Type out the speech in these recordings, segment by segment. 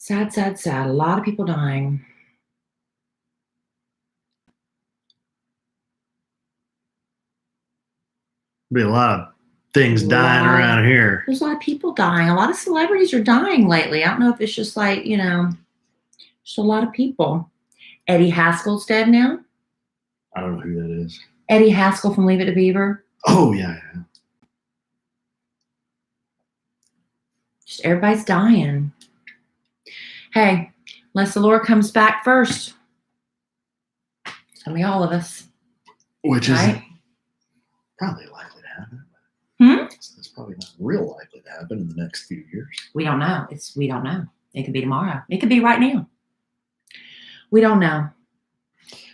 Sad, sad, sad. A lot of people dying. Be a lot of things dying around here. There's a lot of people dying. A lot of celebrities are dying lately. I don't know if it's just like, just a lot of people. Eddie Haskell's dead now. I don't know who that is. Eddie Haskell from Leave It to Beaver. Oh, yeah. Just everybody's dying. Hey, unless the Lord comes back first. It's going to be all of us. Which is right? probably likely to happen. Hmm? It's probably not real likely to happen in the next few years. We don't know. We don't know. It could be tomorrow. It could be right now. We don't know.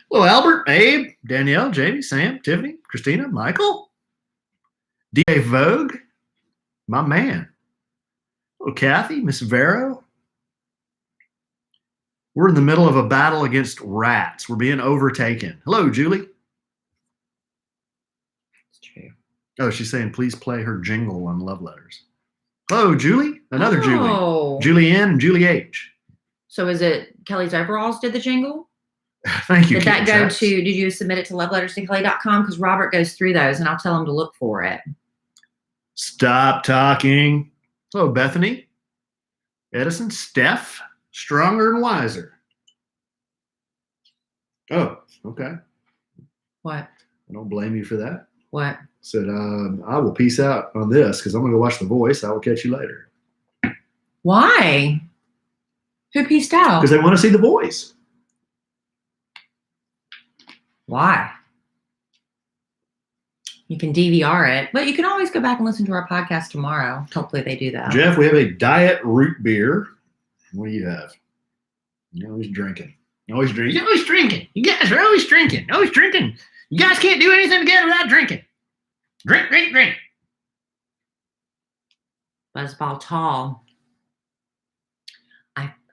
Hello, Albert, Abe, Danielle, Jamie, Sam, Tiffany, Christina, Michael, D.A. Vogue, my man. Hello, Kathy, Miss Vero. We're in the middle of a battle against rats. We're being overtaken. Hello, Julie. It's true. Oh, she's saying, please play her jingle on Love Letters. Hello, Julie. Another Oh. Julie. Julie N and Julie H. So is it Kelly's Overalls did the jingle? Thank you. Did that Kitten go Chaps. to, did you submit it to lovelettersToKelly.com? Because Robert goes through those and I'll tell him to look for it. Stop talking. Hello, Bethany. Edison, Steph, Stronger and Wiser. Oh, okay. What? I don't blame you for that. What? Said, I will peace out on this because I'm going to go watch The Voice. I will catch you later. Why? Who pieced out? Because they want to see The Voice. Why? You can DVR it, but you can always go back and listen to our podcast tomorrow. Hopefully they do that. Jeff, we have a diet root beer. What do you have? You're always drinking. You're always drinking. You're always drinking. You guys are always drinking. Always drinking. You guys can't do anything together without drinking. Drink, drink, drink. Buzzball Tall.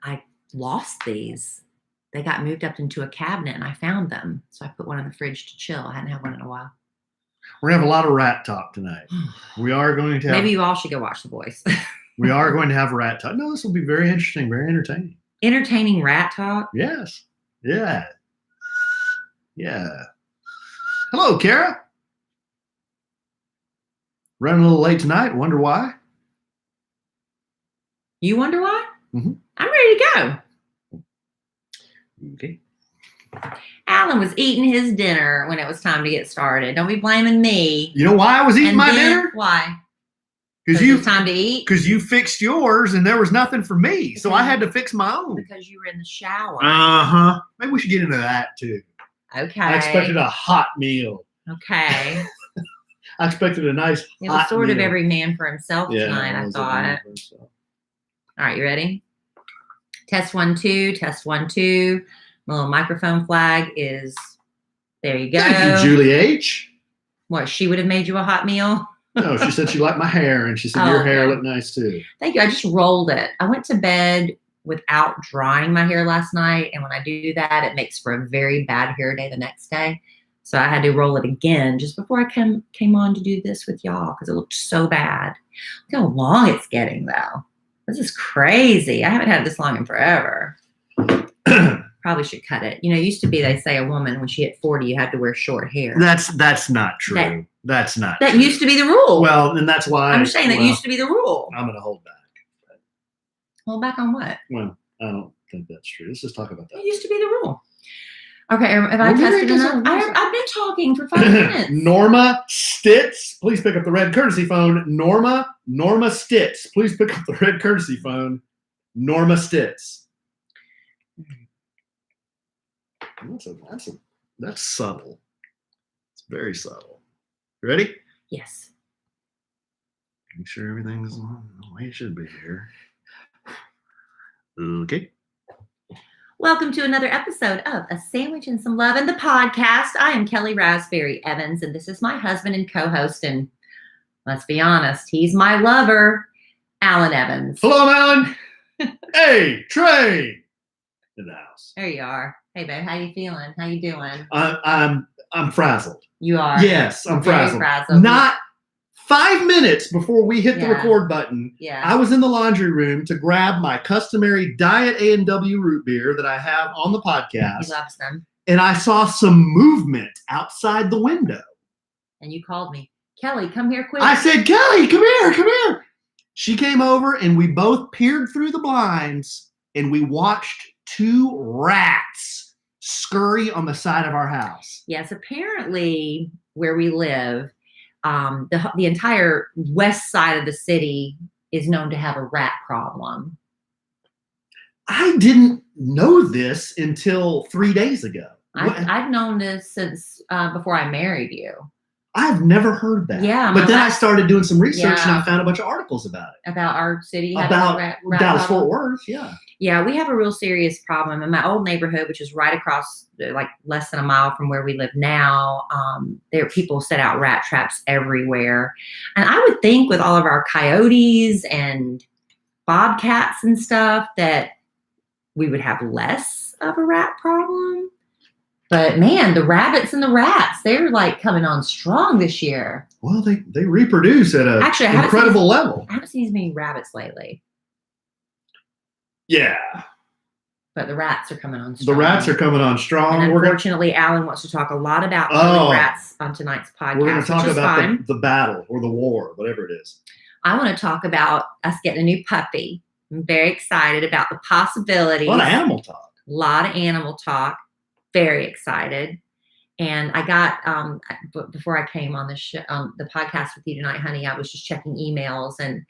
I lost these. They got moved up into a cabinet and I found them. So I put one in the fridge to chill. I hadn't had one in a while. We're going to have a lot of rat talk tonight. We are going to have... Maybe you all should go watch The Voice. We are going to have rat talk. No, this will be very interesting, very entertaining. Entertaining rat talk? Yes. Yeah. Yeah. Hello, Kara. Running a little late tonight. Wonder why? You wonder why? Mm-hmm. I'm ready to go. Okay. Alan was eating his dinner when it was time to get started. Don't be blaming me. You know why I was eating my dinner? Why? Because it was time to eat? Because you fixed yours and there was nothing for me. So I had to fix my own. Because you were in the shower. Uh-huh. Maybe we should get into that too. Okay. I expected a hot meal. Okay. I expected a nice It was sort of meal. every man for himself tonight, I thought. All right, you ready? Test 1, 2, test 1, 2. My little microphone flag is, there you go. Thank you, Julie H. What, she would have made you a hot meal? No, she said she liked my hair, and she said your hair looked nice too. Thank you. I just rolled it. I went to bed without drying my hair last night, and when I do that, it makes for a very bad hair day the next day. So I had to roll it again just before I came on to do this with y'all because it looked so bad. Look how long it's getting, though. This is crazy. I haven't had it this long in forever. Probably should cut it. You know, it used to be, they say a woman, when she hit 40, you had to wear short hair. That's not true. That's not That true. used to be the rule. Well, and that's why. I'm just saying that used to be the rule. I'm going to hold back. Hold back on what? Well, I don't think that's true. Let's just talk about that. It used to be the rule. Okay, have I tested enough? I've been talking for 5 minutes. Norma Stitz, please pick up the red courtesy phone. Norma Stitz, please pick up the red courtesy phone. Norma Stitz. That's subtle. It's very subtle. You ready? Yes. Make sure everything's the way it should be here. Okay. Welcome to another episode of A Sandwich and Some Love in the podcast. I am Kelly Raspberry Evans, and this is my husband and co-host, and let's be honest, he's my lover, Alan Evans. Hello, Alan. Hey, Trey. In the house. There you are. Hey, babe, how you feeling? How you doing? I'm frazzled. You are. Yes, I'm very frazzled. frazzled. Not 5 minutes before we hit the Yeah. record button, Yeah. I was in the laundry room to grab my customary Diet A&W root beer that I have on the He podcast, loves them. and I saw some movement outside the window. And you called me. Kelly, come here quick. I said, Kelly, come here, come here. She came over, and we both peered through the blinds, and we watched 2 rats scurry on the side of our house. Yes, apparently where we live, the entire west side of the city is known to have a rat problem. I didn't know this until 3 days ago. I've known this since before I married you. I've never heard that. Yeah, but then I started doing some research and Yeah. I found a bunch of articles about it. About our city having About a rat Dallas problem. Fort Worth, yeah. Yeah, we have a real serious problem in my old neighborhood, which is right across, like less than a mile from where we live now. There, people set out rat traps everywhere, and I would think with all of our coyotes and bobcats and stuff that we would have less of a rat problem. But man, the rabbits and the rats, they're like coming on strong this year. Well, they reproduce at an incredible level. I haven't seen as many rabbits lately. Yeah. But the rats are coming on strong. The rats are coming on strong. And unfortunately, Alan wants to talk a lot about rats on tonight's podcast. We're going to talk about the battle or the war, whatever it is. I want to talk about us getting a new puppy. I'm very excited about the possibilities. A lot of animal talk. A lot of animal talk. Very excited. And I got, before I came on the podcast with you tonight, honey, I was just checking emails, and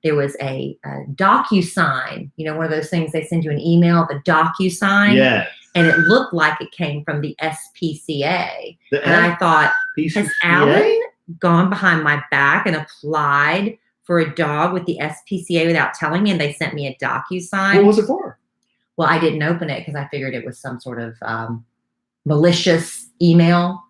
there was a DocuSign, one of those things they send you an email, the DocuSign. Yeah. And it looked like it came from the SPCA. I thought, PCCA? has Alan gone behind my back and applied for a dog with the SPCA without telling me, and they sent me a DocuSign? What was it for? Well, I didn't open it because I figured it was some sort of malicious email.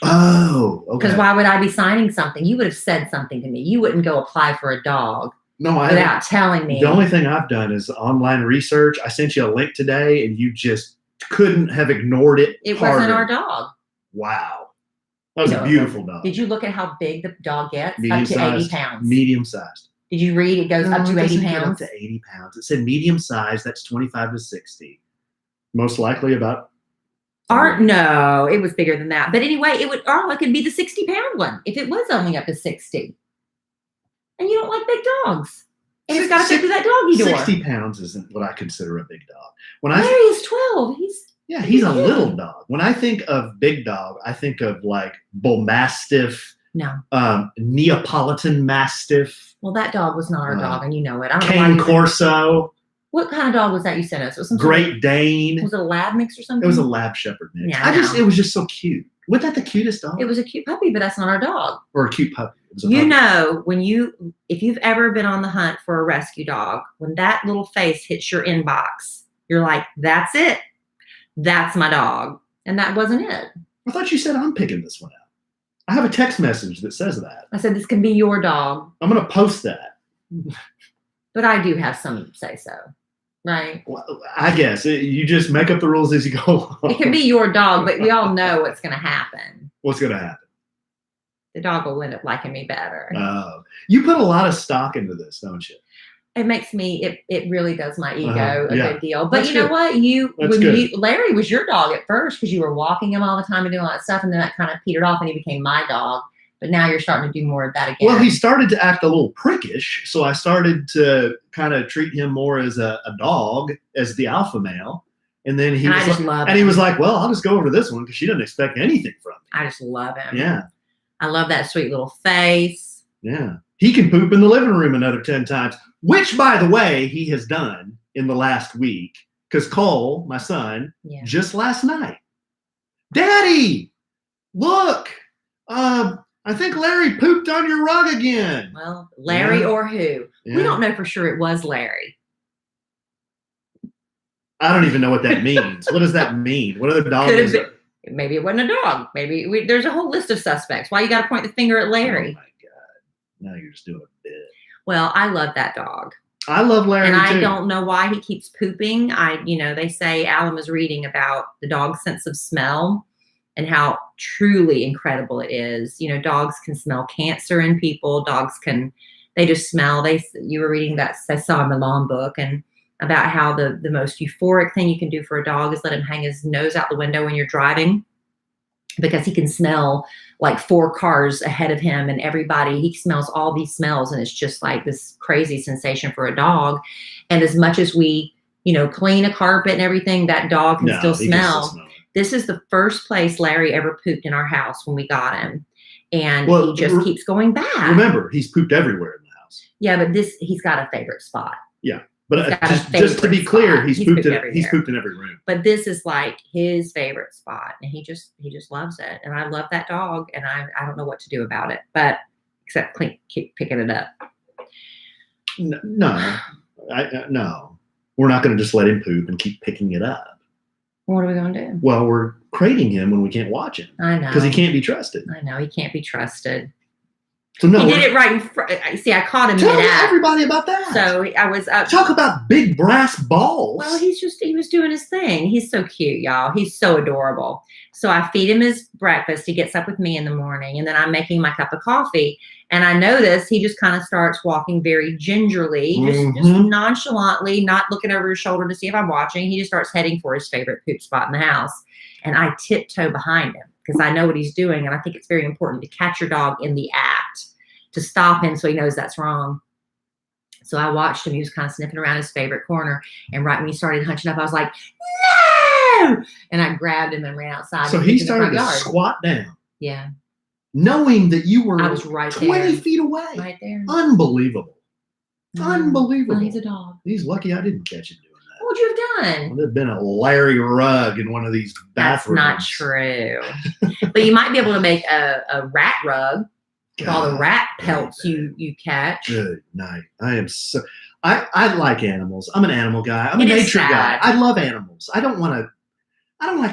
Oh, okay. Because why would I be signing something? You would have said something to me. You wouldn't go apply for a dog without telling me. The only thing I've done is online research. I sent you a link today, and you just couldn't have ignored it. It wasn't our dog. Wow. That was a beautiful dog. Did you look at how big the dog gets? Medium up to sized, 80 pounds. Medium sized. Did you read it goes up to 80 pounds? Up to 80 pounds. It said medium size. That's 25 to 60. Most likely about. No, it was bigger than that. But anyway, it could be the 60-pound one if it was only up to 60. And you don't like big dogs. And it's got to fit through that doggy door. 60 pounds isn't what I consider a big dog. Larry is 12. He's a little dog. When I think of big dog, I think of like bull mastiff. No. Neapolitan mastiff. Well, that dog was not our dog, and you know it. Cane Corso. What kind of dog was that you sent us? It was some Great Dane. Was it a lab mix or something? It was a lab shepherd mix. Yeah, it was just so cute. Wasn't that the cutest dog? It was a cute puppy, but that's not our dog. Or a cute puppy. It was a puppy. If you've ever been on the hunt for a rescue dog, when that little face hits your inbox, you're like, that's it. That's my dog. And that wasn't it. I thought you said I'm picking this one out. I have a text message that says that. I said, this can be your dog. I'm going to post that. But I do have some say so. Right. Well, I guess you just make up the rules as you go along. It can be your dog, but we all know what's going to happen. What's going to happen? The dog will end up liking me better. You put a lot of stock into this, don't you? It makes me. It really does my ego a good deal. But That's you know good. what? Larry was your dog at first because you were walking him all the time and doing all that stuff, and then that kind of petered off, and he became my dog. But now you're starting to do more of that again. Well, he started to act a little prickish, so I started to kind of treat him more as a dog, as the alpha male. And then he was like, well, I'll just go over to this one because she doesn't expect anything from me. I just love him. Yeah. I love that sweet little face. Yeah. He can poop in the living room another 10 times, which, by the way, he has done in the last week. Because Cole, my son, just last night, Daddy, look, I think Larry pooped on your rug again. Well, Larry or who? Yeah. We don't know for sure it was Larry. I don't even know what that means. What does that mean? What other dog is it? Maybe it wasn't a dog. Maybe there's a whole list of suspects. Why you got to point the finger at Larry? Oh, my God. Now you're just doing a bit. Well, I love that dog. I love Larry, and too. I don't know why he keeps pooping. They say Alan was reading about the dog's sense of smell. and how truly incredible it is. You know, dogs can smell cancer in people. They just smell. You were reading that, I saw in the Lawn book, and about how the most euphoric thing you can do for a dog is let him hang his nose out the window when you're driving, because he can smell like 4 cars ahead of him and everybody. He smells all these smells, and it's just like this crazy sensation for a dog. And as much as we, clean a carpet and everything, that dog can still smell. This is the first place Larry ever pooped in our house when we got him. And he just keeps going back. Remember, he's pooped everywhere in the house. Yeah, but he's got a favorite spot. Yeah. But just to be clear, he's pooped in every room. But this is like his favorite spot, and he just loves it. And I love that dog, and I don't know what to do about it, but except keep picking it up. No, we're not going to just let him poop and keep picking it up. What are we going to do? Well, we're crating him when we can't watch him. I know, because he can't be trusted. I know he can't be trusted. So no, he did it right in front. See, I caught him. Tell everybody about that. So I was up. Talk about big brass balls. Well, he was doing his thing. He's so cute, y'all. He's so adorable. So I feed him his breakfast. He gets up with me in the morning, and then I'm making my cup of coffee. And I notice he just kind of starts walking very gingerly, just nonchalantly, not looking over his shoulder to see if I'm watching. He just starts heading for his favorite poop spot in the house. And I tiptoe behind him because I know what he's doing. And I think it's very important to catch your dog in the act, to stop him so he knows that's wrong. So I watched him. He was kind of sniffing around his favorite corner. And right when he started hunching up, I was like, no! And I grabbed him and ran outside. So he started to squat down. Yeah. Knowing that you were I was right 20 feet away. Right there. Unbelievable. Unbelievable. Well, he's a dog. He's lucky I didn't catch him doing that. What would you have done? Well, there'd been a Larry rug in one of these bathrooms. That's not true. But you might be able to make a rat rug with all the rat pelts you catch. Good night. I like animals. I'm an animal guy. I'm a nature guy. I love animals. I don't like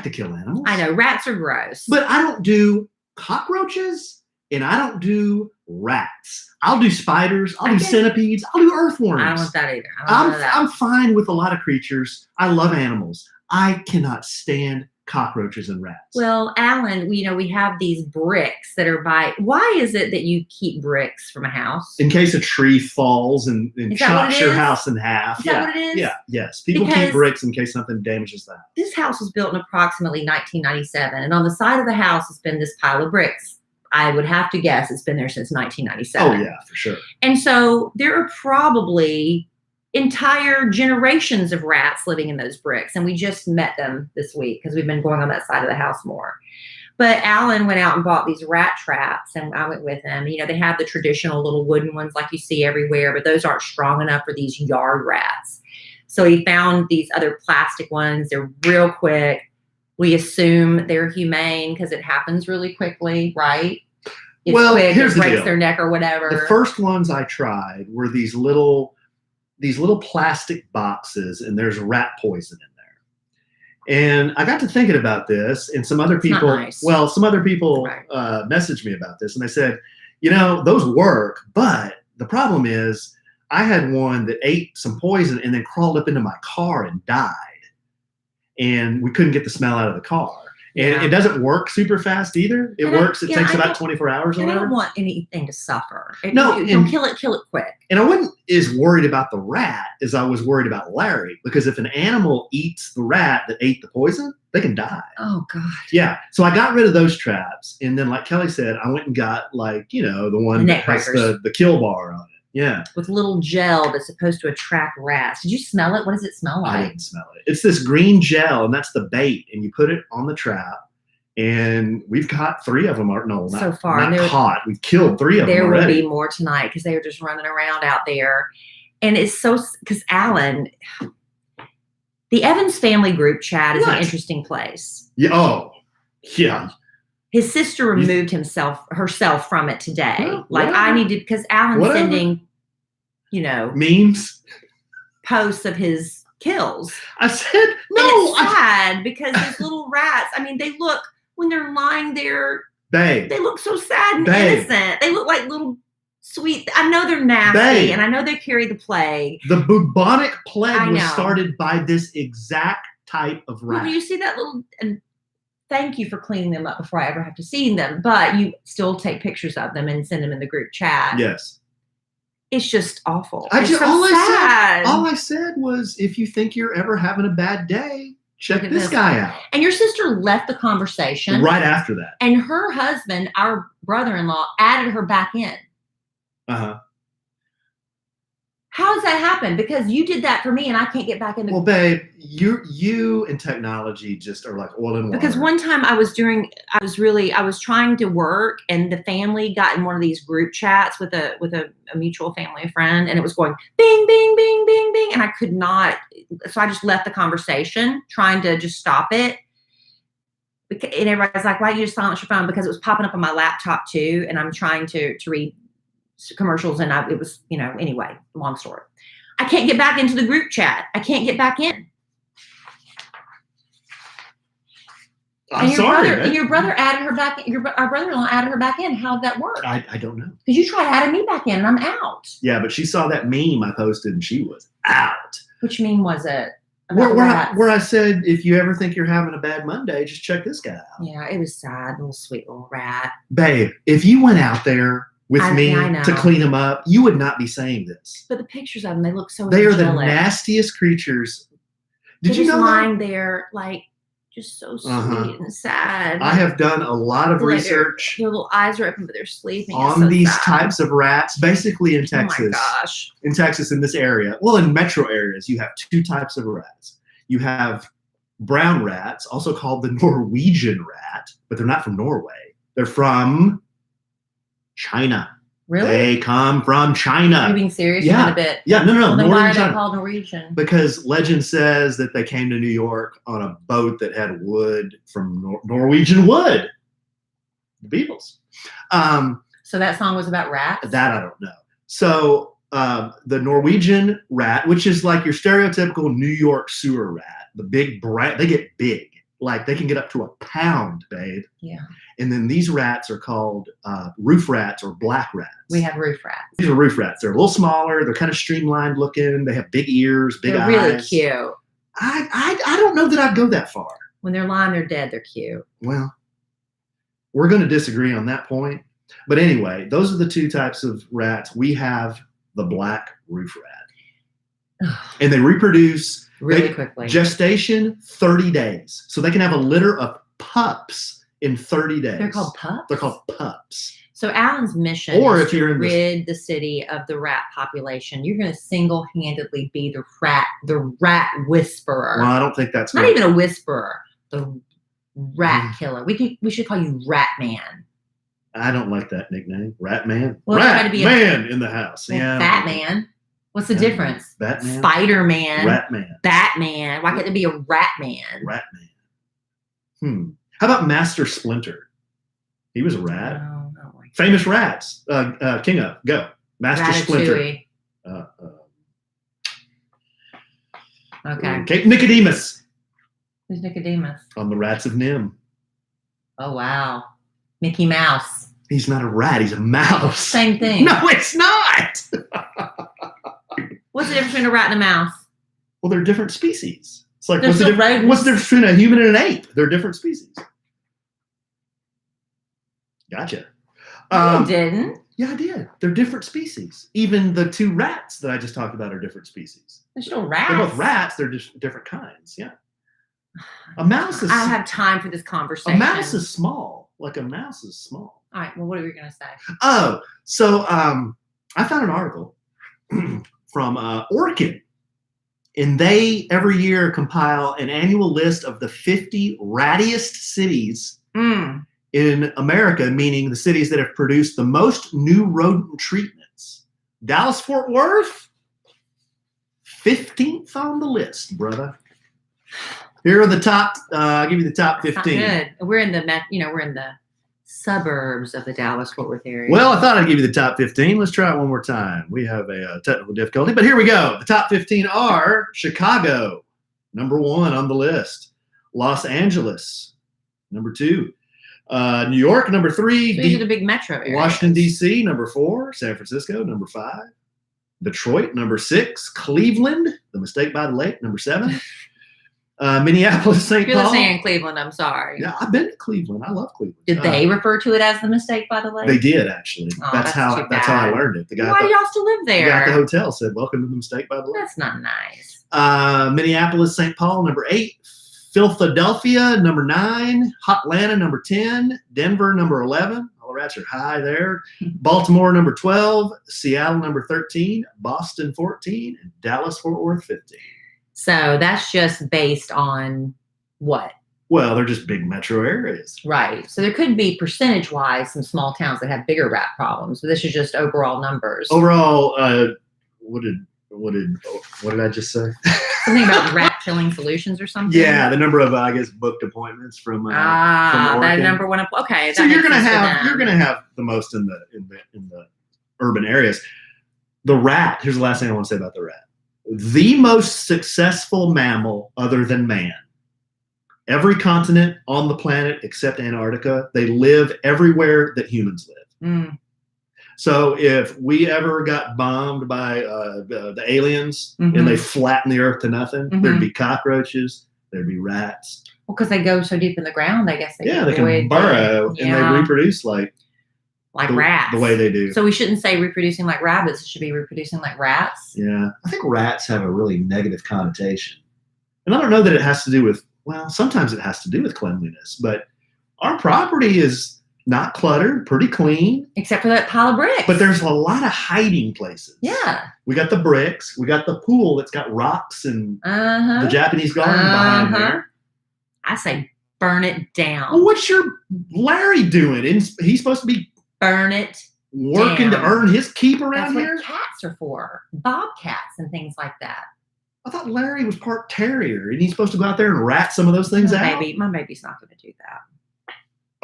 to kill animals. I know. Rats are gross. But I don't do cockroaches, and I don't do rats. I'll do spiders. I'll do centipedes. I'll do earthworms. I don't want that either. I'm fine with a lot of creatures. I love animals. I cannot stand cockroaches and rats. Well, Alan, we have these bricks that are why is it that you keep bricks from a house? In case a tree falls and chops your house in half. Is that what it is? Yeah, yes. People keep bricks in case something damages the house. This house was built in approximately 1997, and on the side of the house has been this pile of bricks. I would have to guess it's been there since 1997. Oh, yeah, for sure. And so there are probably entire generations of rats living in those bricks. And we just met them this week because we've been going on that side of the house more. But Alan went out and bought these rat traps, and I went with him. They have the traditional little wooden ones like you see everywhere, but those aren't strong enough for these yard rats. So he found these other plastic ones. They're real quick. We assume they're humane because it happens really quickly, right? It's quick, here's it breaks the deal. Their neck or whatever. The first ones I tried were these little plastic boxes, and there's rat poison in there. And I got to thinking about this, and some other people, messaged me about this, and they said, those work, but the problem is I had one that ate some poison and then crawled up into my car and died. And we couldn't get the smell out of the car. And it doesn't work super fast either. It takes about 24 hours or whatever. I don't want anything to suffer. Don't kill it quick. And I wasn't as worried about the rat as I was worried about Larry, because if an animal eats the rat that ate the poison, they can die. Oh, God. Yeah. So I got rid of those traps. And then, like Kelly said, I went and got the one that has the kill bar on it. Yeah. With little gel that's supposed to attract rats. Did you smell it? What does it smell like? I didn't smell it. It's this green gel, and that's the bait. And you put it on the trap. And we've caught 3 of them. So far. Not caught. We've killed 3 of them already. There will be more tonight because they are just running around out there. And it's because Alan, the Evans family group chat is an interesting place. Yeah. Oh, yeah. His sister removed herself from it today. I need to, because Alan's sending, memes, posts of his kills. I said, no. And it's sad because these little rats, they look, when they're lying there, babe, they look so sad and innocent. They look like little sweet. I know they're nasty, and I know they carry the plague. The bubonic plague was started by this exact type of rat. Well, you see that little thank you for cleaning them up before I ever have to see them. But you still take pictures of them and send them in the group chat. Yes. It's just awful. All sad. I said was, if you think you're ever having a bad day, check this guy out. And your sister left the conversation right after that. And her husband, our brother-in-law, added her back in. Uh-huh. How does that happen? Because you did that for me, and I can't get back in the. Well, babe, you and technology just are like oil and water. Because one time I was trying to work, and the family got in one of these group chats with a mutual family friend, and it was going bing, bing, bing, bing, bing, and I could not. So I just left the conversation, trying to just stop it. And everybody's like, "Why don't you just silence your phone?" Because it was popping up on my laptop too, and I'm trying to read commercials, and it was, anyway, long story. I can't get back into the group chat. I can't get back in. Your brother added her back. Our brother-in-law added her back in. How'd that work? I don't know. Because you tried adding me back in, and I'm out. Yeah, but she saw that meme I posted, and she was out. Which meme was it? Where I said, if you ever think you're having a bad Monday, just check this guy out. Yeah, it was sad, little sweet little rat. Babe, if you went out there with me to clean them up, you would not be saying this. But the pictures of them, they look so They angelic. are the nastiest creatures. Did you know that? Lying there, like, just so sweet and sad. I have done a lot of research. Their little eyes are open, but they're sleeping. On these types of rats, basically in Texas. Oh my gosh. In Texas, in this area. Well, in metro areas, you have two types of rats. You have brown rats, also called the Norwegian rat, but they're not from Norway. They're from China. Really? They come from China. Are you being serious? Yeah. A bit. Yeah, no. Well, then why are they called Norwegian? Because legend says that they came to New York on a boat that had wood from Norwegian wood. The Beatles. So that song was about rats? That I don't know. So the Norwegian rat, which is like your stereotypical New York sewer rat, the big they get big. Like they can get up to 1 pound, babe. Yeah. And then these rats are called roof rats or black rats. We have roof rats. These are roof rats. They're a little smaller. They're kind of streamlined looking. They have big ears, big eyes. They're really cute. I don't know that I'd go that far. When they're lying, they're dead. They're cute. Well, we're going to disagree on that point. But anyway, those are the two types of rats. We have the black roof rat. And they reproduce really quickly. Gestation, 30 days. So they can have a litter of pups in 30 days. They're called pups? They're called pups. So Alan's mission is to rid the city of the rat population. You're going to single-handedly be the rat whisperer. Well, I don't think that's not even a whisperer. The rat killer. We should call you Rat Man. I don't like that nickname. Rat Man. Well, Rat Man in the house. Well, yeah. Batman. What's the difference? Batman. Spider-Man. Ratman. Batman. Why couldn't it be a Rat Man? Ratman. How about Master Splinter? He was a rat. No. Famous rats. King of. Go. Master Splinter. Okay. Nicodemus. Who's Nicodemus? On the Rats of Nim. Oh, wow. Mickey Mouse. He's not a rat. He's a mouse. Same thing. No, it's not. What's the difference between a rat and a mouse? Well, they're different species. It's like, what's the difference between a human and an ape? They're different species. Gotcha. You didn't. Yeah, I did. They're different species. Even the two rats that I just talked about are different species. They're still rats. They're both rats. They're just different kinds. Yeah. A mouse is. I don't have time for this conversation. A mouse is small. Like a mouse is small. All right. Well, what are we going to say? Oh, so I found an article from Orchid. And they every year compile an annual list of the 50 rattiest cities in America, meaning the cities that have produced the most new rodent treatments. Dallas-Fort Worth, 15th on the list, brother. Here are the top. I'll give you the top 15. Good. We're in the suburbs of the Dallas-Fort Worth area. Well, I thought I'd give you the top 15. Let's try it one more time. We have a technical difficulty, but here we go. The top 15 are Chicago, number 1 on the list. Los Angeles, number 2. New York, number 3. These are the big metro areas. Washington, D.C., number 4. San Francisco, number 5. Detroit, number 6. Cleveland, the mistake by the lake, number 7. Minneapolis, St. If you're Paul. listening in Cleveland, I'm sorry. Yeah, I've been to Cleveland. I love Cleveland. Did they refer to it as the mistake, by the way? They did, actually. Oh, that's how I learned it. The guy Why do y'all still live there? The guy at the hotel said, "Welcome to the mistake, by the way." That's not nice. Minneapolis, St. Paul, number 8. Philadelphia, number 9. Hotlanta, number 10. Denver, number 11. All the rats are high there. Baltimore, number 12. Seattle, number 13. Boston, 14. And Dallas, Fort Worth, 15. So that's just based on what? Well, they're just big metro areas. Right. So there could be percentage-wise some small towns that have bigger rat problems, but this is just overall numbers. Overall, what did I just say? Something about rat killing solutions or something? Yeah, the number of, I guess, booked appointments from Oregon. That number one. Okay. So you're gonna have the most in the urban areas. The rat. Here's the last thing I want to say about the rat. The most successful mammal other than man. Every continent on the planet except Antarctica, they live everywhere that humans live. Mm. So if we ever got bombed by the aliens and they flattened the earth to nothing, there'd be cockroaches, there'd be rats. Well, because they go so deep in the ground, I guess. They can burrow and they reproduce like rats. The way they do. So we shouldn't say reproducing like rabbits. It should be reproducing like rats. Yeah. I think rats have a really negative connotation. And I don't know that it has to do with, well, sometimes it has to do with cleanliness, but our property is not cluttered, pretty clean. Except for that pile of bricks. But there's a lot of hiding places. Yeah. We got the bricks. We got the pool that's got rocks and the Japanese garden behind there. I say burn it down. Well, what's your Larry doing? He's supposed to be burn it working down. To earn his keep around That's here? what cats are for. Bobcats and things like that. I thought Larry was part terrier. And he's supposed to go out there and rat some of those things out? My baby's not going to do that.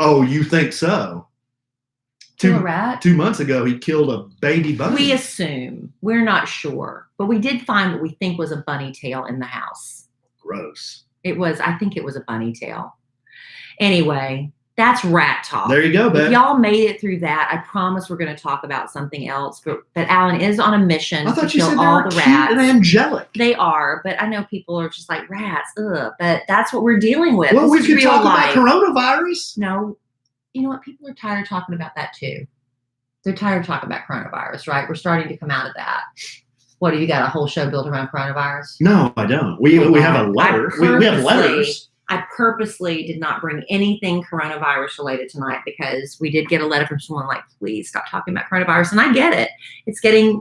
Oh, you think so? Kill a rat? 2 months ago, he killed a baby bunny. We assume. We're not sure. But we did find what we think was a bunny tail in the house. Gross. I think it was a bunny tail. Anyway, that's rat talk. There you go, babe. If y'all made it through that, I promise we're going to talk about something else. But Alan is on a mission to kill all the rats. And angelic. They are, but I know people are just like rats. Ugh, but that's what we're dealing with. Well, we could talk about coronavirus. No, you know what? People are tired of talking about that too. They're tired of talking about coronavirus, right? We're starting to come out of that. What, do you got a whole show built around coronavirus? No, I don't. We have a letter. We have letters. I purposely did not bring anything coronavirus related tonight because we did get a letter from someone like, please stop talking about coronavirus. And I get it. It's getting,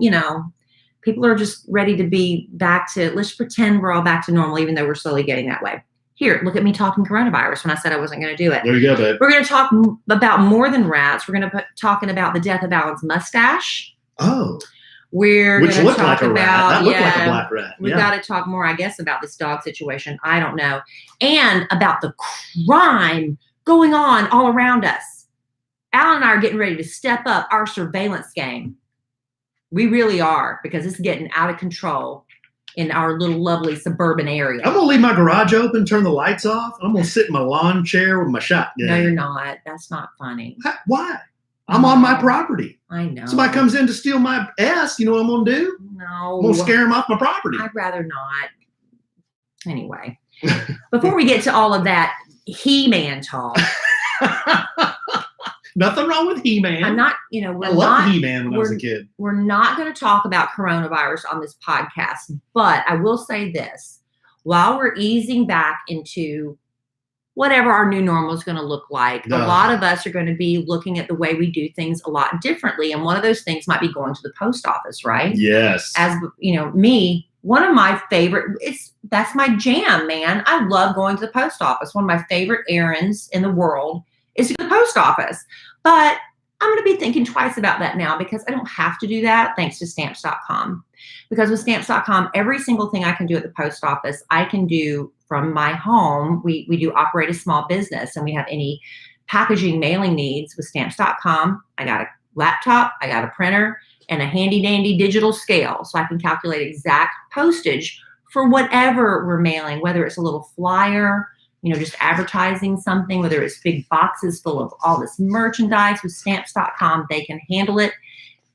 people are just ready to be back to, let's pretend we're all back to normal, even though we're slowly getting that way. Here, look at me talking coronavirus when I said I wasn't going to do it. There you go, babe. We're going to talk about more than rats. We're going to be talking about the death of Alan's mustache. Oh. We're going to talk about, that looked like a black rat. We got to talk more, I guess, about this dog situation. I don't know. And about the crime going on all around us. Alan and I are getting ready to step up our surveillance game. We really are, because it's getting out of control in our little lovely suburban area. I'm going to leave my garage open, turn the lights off. I'm going to sit in my lawn chair with my shotgun. No, you're not. That's not funny. Why? I'm on my property. I know. Somebody comes in to steal my ass. You know what I'm going to do? No. I'm going to scare him off my property. I'd rather not. Anyway, before we get to all of that He-Man talk. Nothing wrong with He-Man. I'm not, I loved He-Man when I was a kid. We're not going to talk about coronavirus on this podcast, but I will say this. While we're easing back into whatever our new normal is going to look like, a lot of us are going to be looking at the way we do things a lot differently. And one of those things might be going to the post office, right? Yes. As me, one of my favorite, that's my jam, man. I love going to the post office. One of my favorite errands in the world is to the post office. But I'm going to be thinking twice about that now, because I don't have to do that thanks to stamps.com. Because with stamps.com, every single thing I can do at the post office, I can do from my home. We do operate a small business, and we have any packaging mailing needs with stamps.com. I got a laptop, I got a printer, and a handy dandy digital scale, so I can calculate exact postage for whatever we're mailing, whether it's a little flyer, just advertising something, whether it's big boxes full of all this merchandise. With stamps.com, they can handle it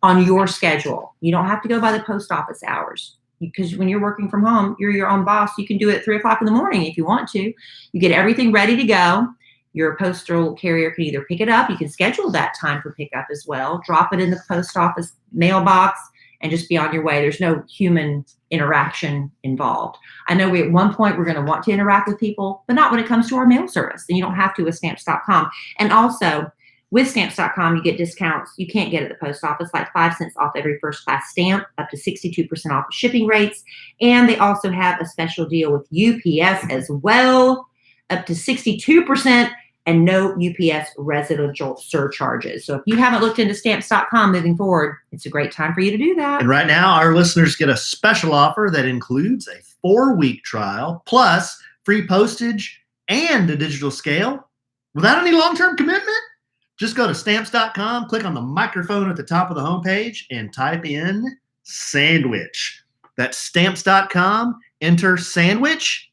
on your schedule. You don't have to go by the post office hours. because when you're working from home, you're your own boss. You can do it at 3 o'clock in the morning if you want to. You get everything ready to go. Your postal carrier can either pick it up. You can schedule that time for pickup as well. Drop it in the post office mailbox and just be on your way. There's no human interaction involved. I know at one point we're going to want to interact with people, but not when it comes to our mail service. And you don't have to with stamps.com. And also with stamps.com, you get discounts you can't get at the post office, like 5 cents off every first class stamp, up to 62% off shipping rates. And they also have a special deal with UPS as well, up to 62%. And no UPS residential surcharges. So if you haven't looked into stamps.com moving forward, it's a great time for you to do that. And right now, our listeners get a special offer that includes a 4-week trial plus free postage and a digital scale without any long-term commitment. Just go to stamps.com, click on the microphone at the top of the homepage, and type in sandwich. That's stamps.com. Enter sandwich.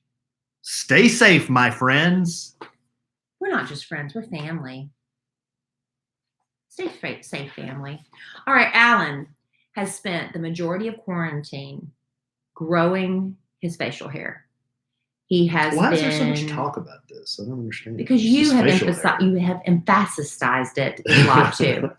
Stay safe, my friends. We're not just friends, we're family. Stay safe, family. All right, Alan has spent the majority of quarantine growing his facial hair. He has Why is there so much talk about this? I don't understand. Because you have emphasized it a lot too.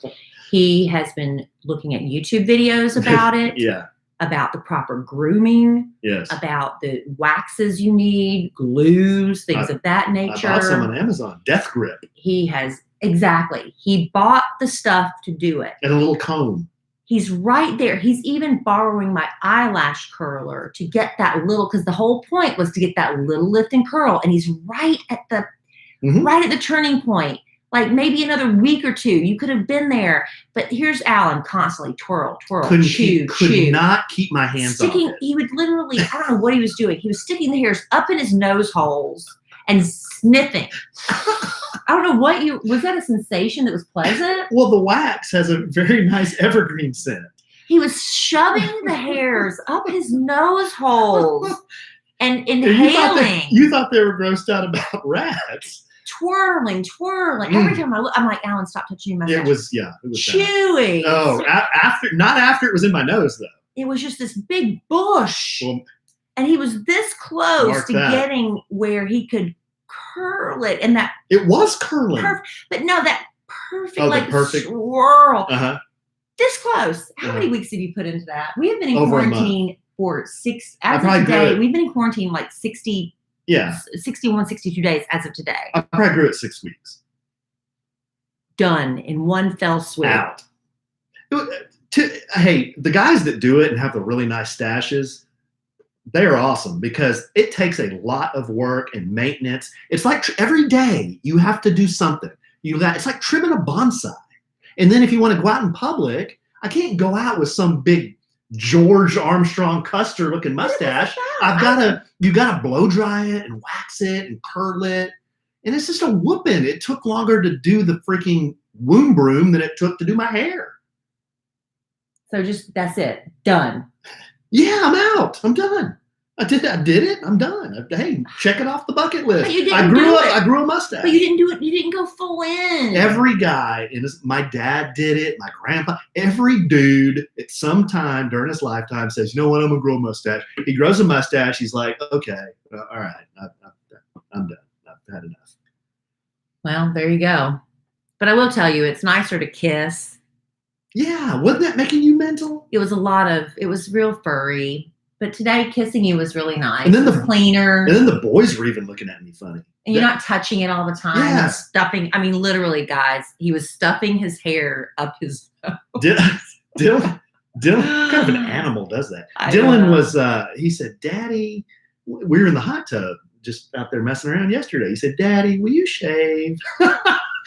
He has been looking at YouTube videos about it. Yeah. About the proper grooming, yes, about the waxes you need, glues, things of that nature. I bought some on Amazon, Death Grip. He bought the stuff to do it. And a little comb. He's right there. He's even borrowing my eyelash curler to get that little, because the whole point was to get that little lift and curl. And he's right at the turning point. Like maybe another week or two, you could have been there. But here's Alan constantly twirl, chew. Could not keep my hands off it. He would literally, I don't know what he was doing. He was sticking the hairs up in his nose holes and sniffing. I don't know was that a sensation that was pleasant? Well, the wax has a very nice evergreen scent. He was shoving the hairs up his nose holes and inhaling. You thought they were grossed out about rats. Twirling. Every time I look, I'm like, Alan, stop touching your mustache. It was chewing. Oh, not after it was in my nose, though. It was just this big bush. Well, and he was this close to getting where he could curl it. And that. It was curling. But no, that perfect swirl. Uh-huh. This close. How many weeks did you put into that? We have been in quarantine for 6, as of today, we've been in quarantine like 60. Yeah. 61, 62 days as of today. I probably grew it 6 weeks. Done in one fell swoop. Out. Hey, the guys that do it and have the really nice stashes, they are awesome because it takes a lot of work and maintenance. It's like every day you have to do something. It's like trimming a bonsai. And then if you want to go out in public, I can't go out with some big George Armstrong Custer looking mustache. You gotta blow dry it and wax it and curl it. And it's just a whooping. It took longer to do the freaking womb broom than it took to do my hair. So that's it. Done. Yeah, I'm out. I'm done. I did it. I'm done. Hey, check it off the bucket list. But you didn't I grew a mustache. But you didn't do it. You didn't go full in. Every guy, my dad did it, my grandpa, every dude at some time during his lifetime says, you know what, I'm going to grow a mustache. He grows a mustache. He's like, okay, all right, I'm done. I've had enough. Well, there you go. But I will tell you, it's nicer to kiss. Yeah. Wasn't that making you mental? It was real furry. But today, kissing you was really nice. And then it was cleaner. And then the boys were even looking at me funny. And you're not touching it all the time. Yeah. And stuffing. I mean, literally, guys, he was stuffing his hair up his nose. Dylan, kind of an animal does that. Dylan was, he said, Daddy, we were in the hot tub just out there messing around yesterday. He said, Daddy, will you shave?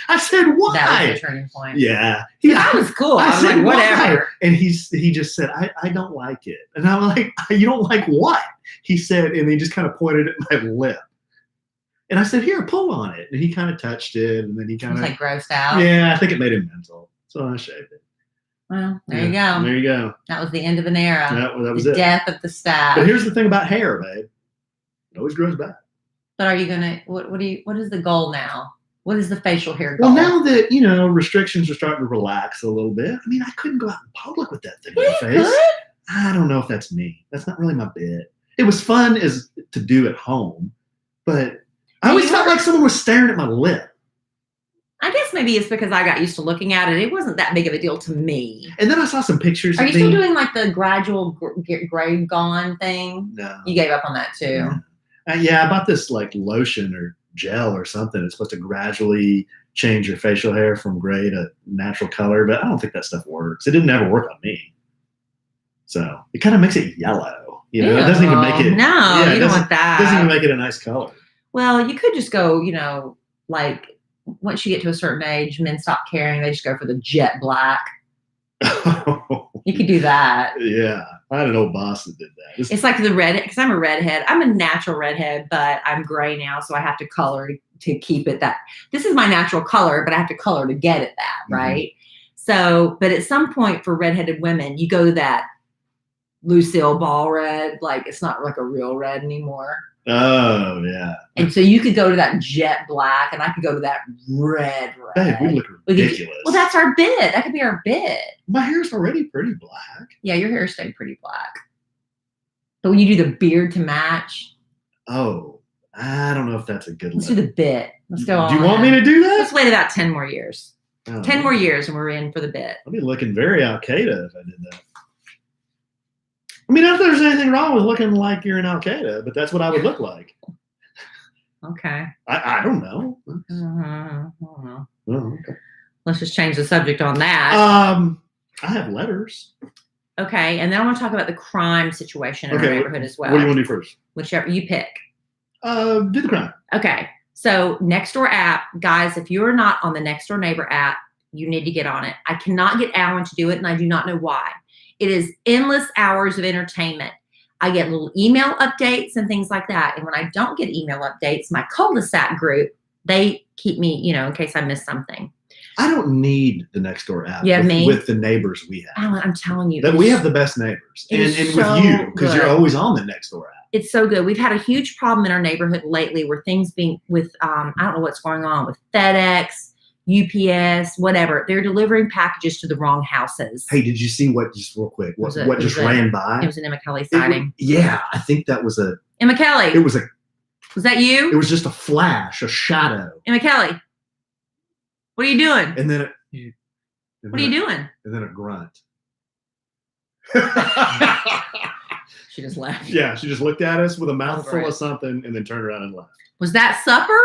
I said, why? That was the turning point. Yeah. That was cool. I was like, whatever. Why? And he just said, I don't like it. And I'm like, you don't like what? He said, and he just kind of pointed at my lip. And I said, here, pull on it. And he kind of touched it. And then he kind of. like grossed out. Yeah, I think it made him mental. So I shaved it. Well, there you go. There you go. That was the end of an era. That was the it. Death of the staff. But here's the thing about hair, babe. It always grows back. But are you going to, what is the goal now? What is the facial hair goal? Well, now that, restrictions are starting to relax a little bit, I mean, I couldn't go out in public with that thing on my face. I don't know if that's me. That's not really my bit. It was fun as to do at home, but I always felt like someone was staring at my lip. I guess maybe it's because I got used to looking at it. It wasn't that big of a deal to me. And then I saw some pictures. Are you still doing like the gradual grade gone thing? No. You gave up on that too. Yeah, I bought this like lotion or gel or something. It's supposed to gradually change your facial hair from gray to natural color, but I don't think that stuff works. It didn't ever work on me. So it kind of makes it yellow. You know, it doesn't even make it. No, you don't want that. It doesn't even make it a nice color. Well, you could just go, like once you get to a certain age, men stop caring. They just go for the jet black. You could do that. Yeah. I had an old boss that did that. It's like the red, because I'm a redhead. I'm a natural redhead, but I'm gray now, so I have to color to keep it that. This is my natural color, but I have to color to get it that, right? So, but at some point for redheaded women, you go to that Lucille Ball red, like it's not like a real red anymore. Oh, yeah. And so you could go to that jet black, and I could go to that red. Babe, we look ridiculous. Well, that's our bid. That could be our bid. My hair's already pretty black. Yeah, your hair stayed pretty black. But when you do the beard to match. Oh, I don't know if that's a good Let's do the bit. Let's go on. Do you want me to do that? Let's wait about 10 more years. Oh, 10 more years, and we're in for the bit. I'd be looking very Al-Qaeda if I did that. I mean, not that there's anything wrong with looking like you're in Al-Qaeda, but that's what I would look like. Okay. I don't know. I don't know. Oh, okay. Let's just change the subject on that. I have letters. Okay, and then I want to talk about the crime situation in our neighborhood as well. What do you want to do first? Whichever you pick. Do the crime. Okay, so Nextdoor app, guys, if you're not on the Nextdoor neighbor app, you need to get on it. I cannot get Alan to do it, and I do not know why. It is endless hours of entertainment. I get little email updates and things like that. And when I don't get email updates, my cul-de-sac group, they keep me, in case I miss something. I don't need the Nextdoor app with the neighbors we have. Alan, I'm telling you. That we have the best neighbors. And so with you, because you're always on the Nextdoor app. It's so good. We've had a huge problem in our neighborhood lately where things being with, I don't know what's going on with FedEx, UPS, whatever. They're delivering packages to the wrong houses. Hey, did you see just real quick, what just ran by? It was an Emma Kelly sighting. I think that was a... Emma Kelly. Was that you? It was just a flash, a shadow. Emma Kelly, what are you doing? And then what are you doing? And then a grunt. She just left. Yeah, she just looked at us with a mouthful of something and then turned around and left. Was that supper?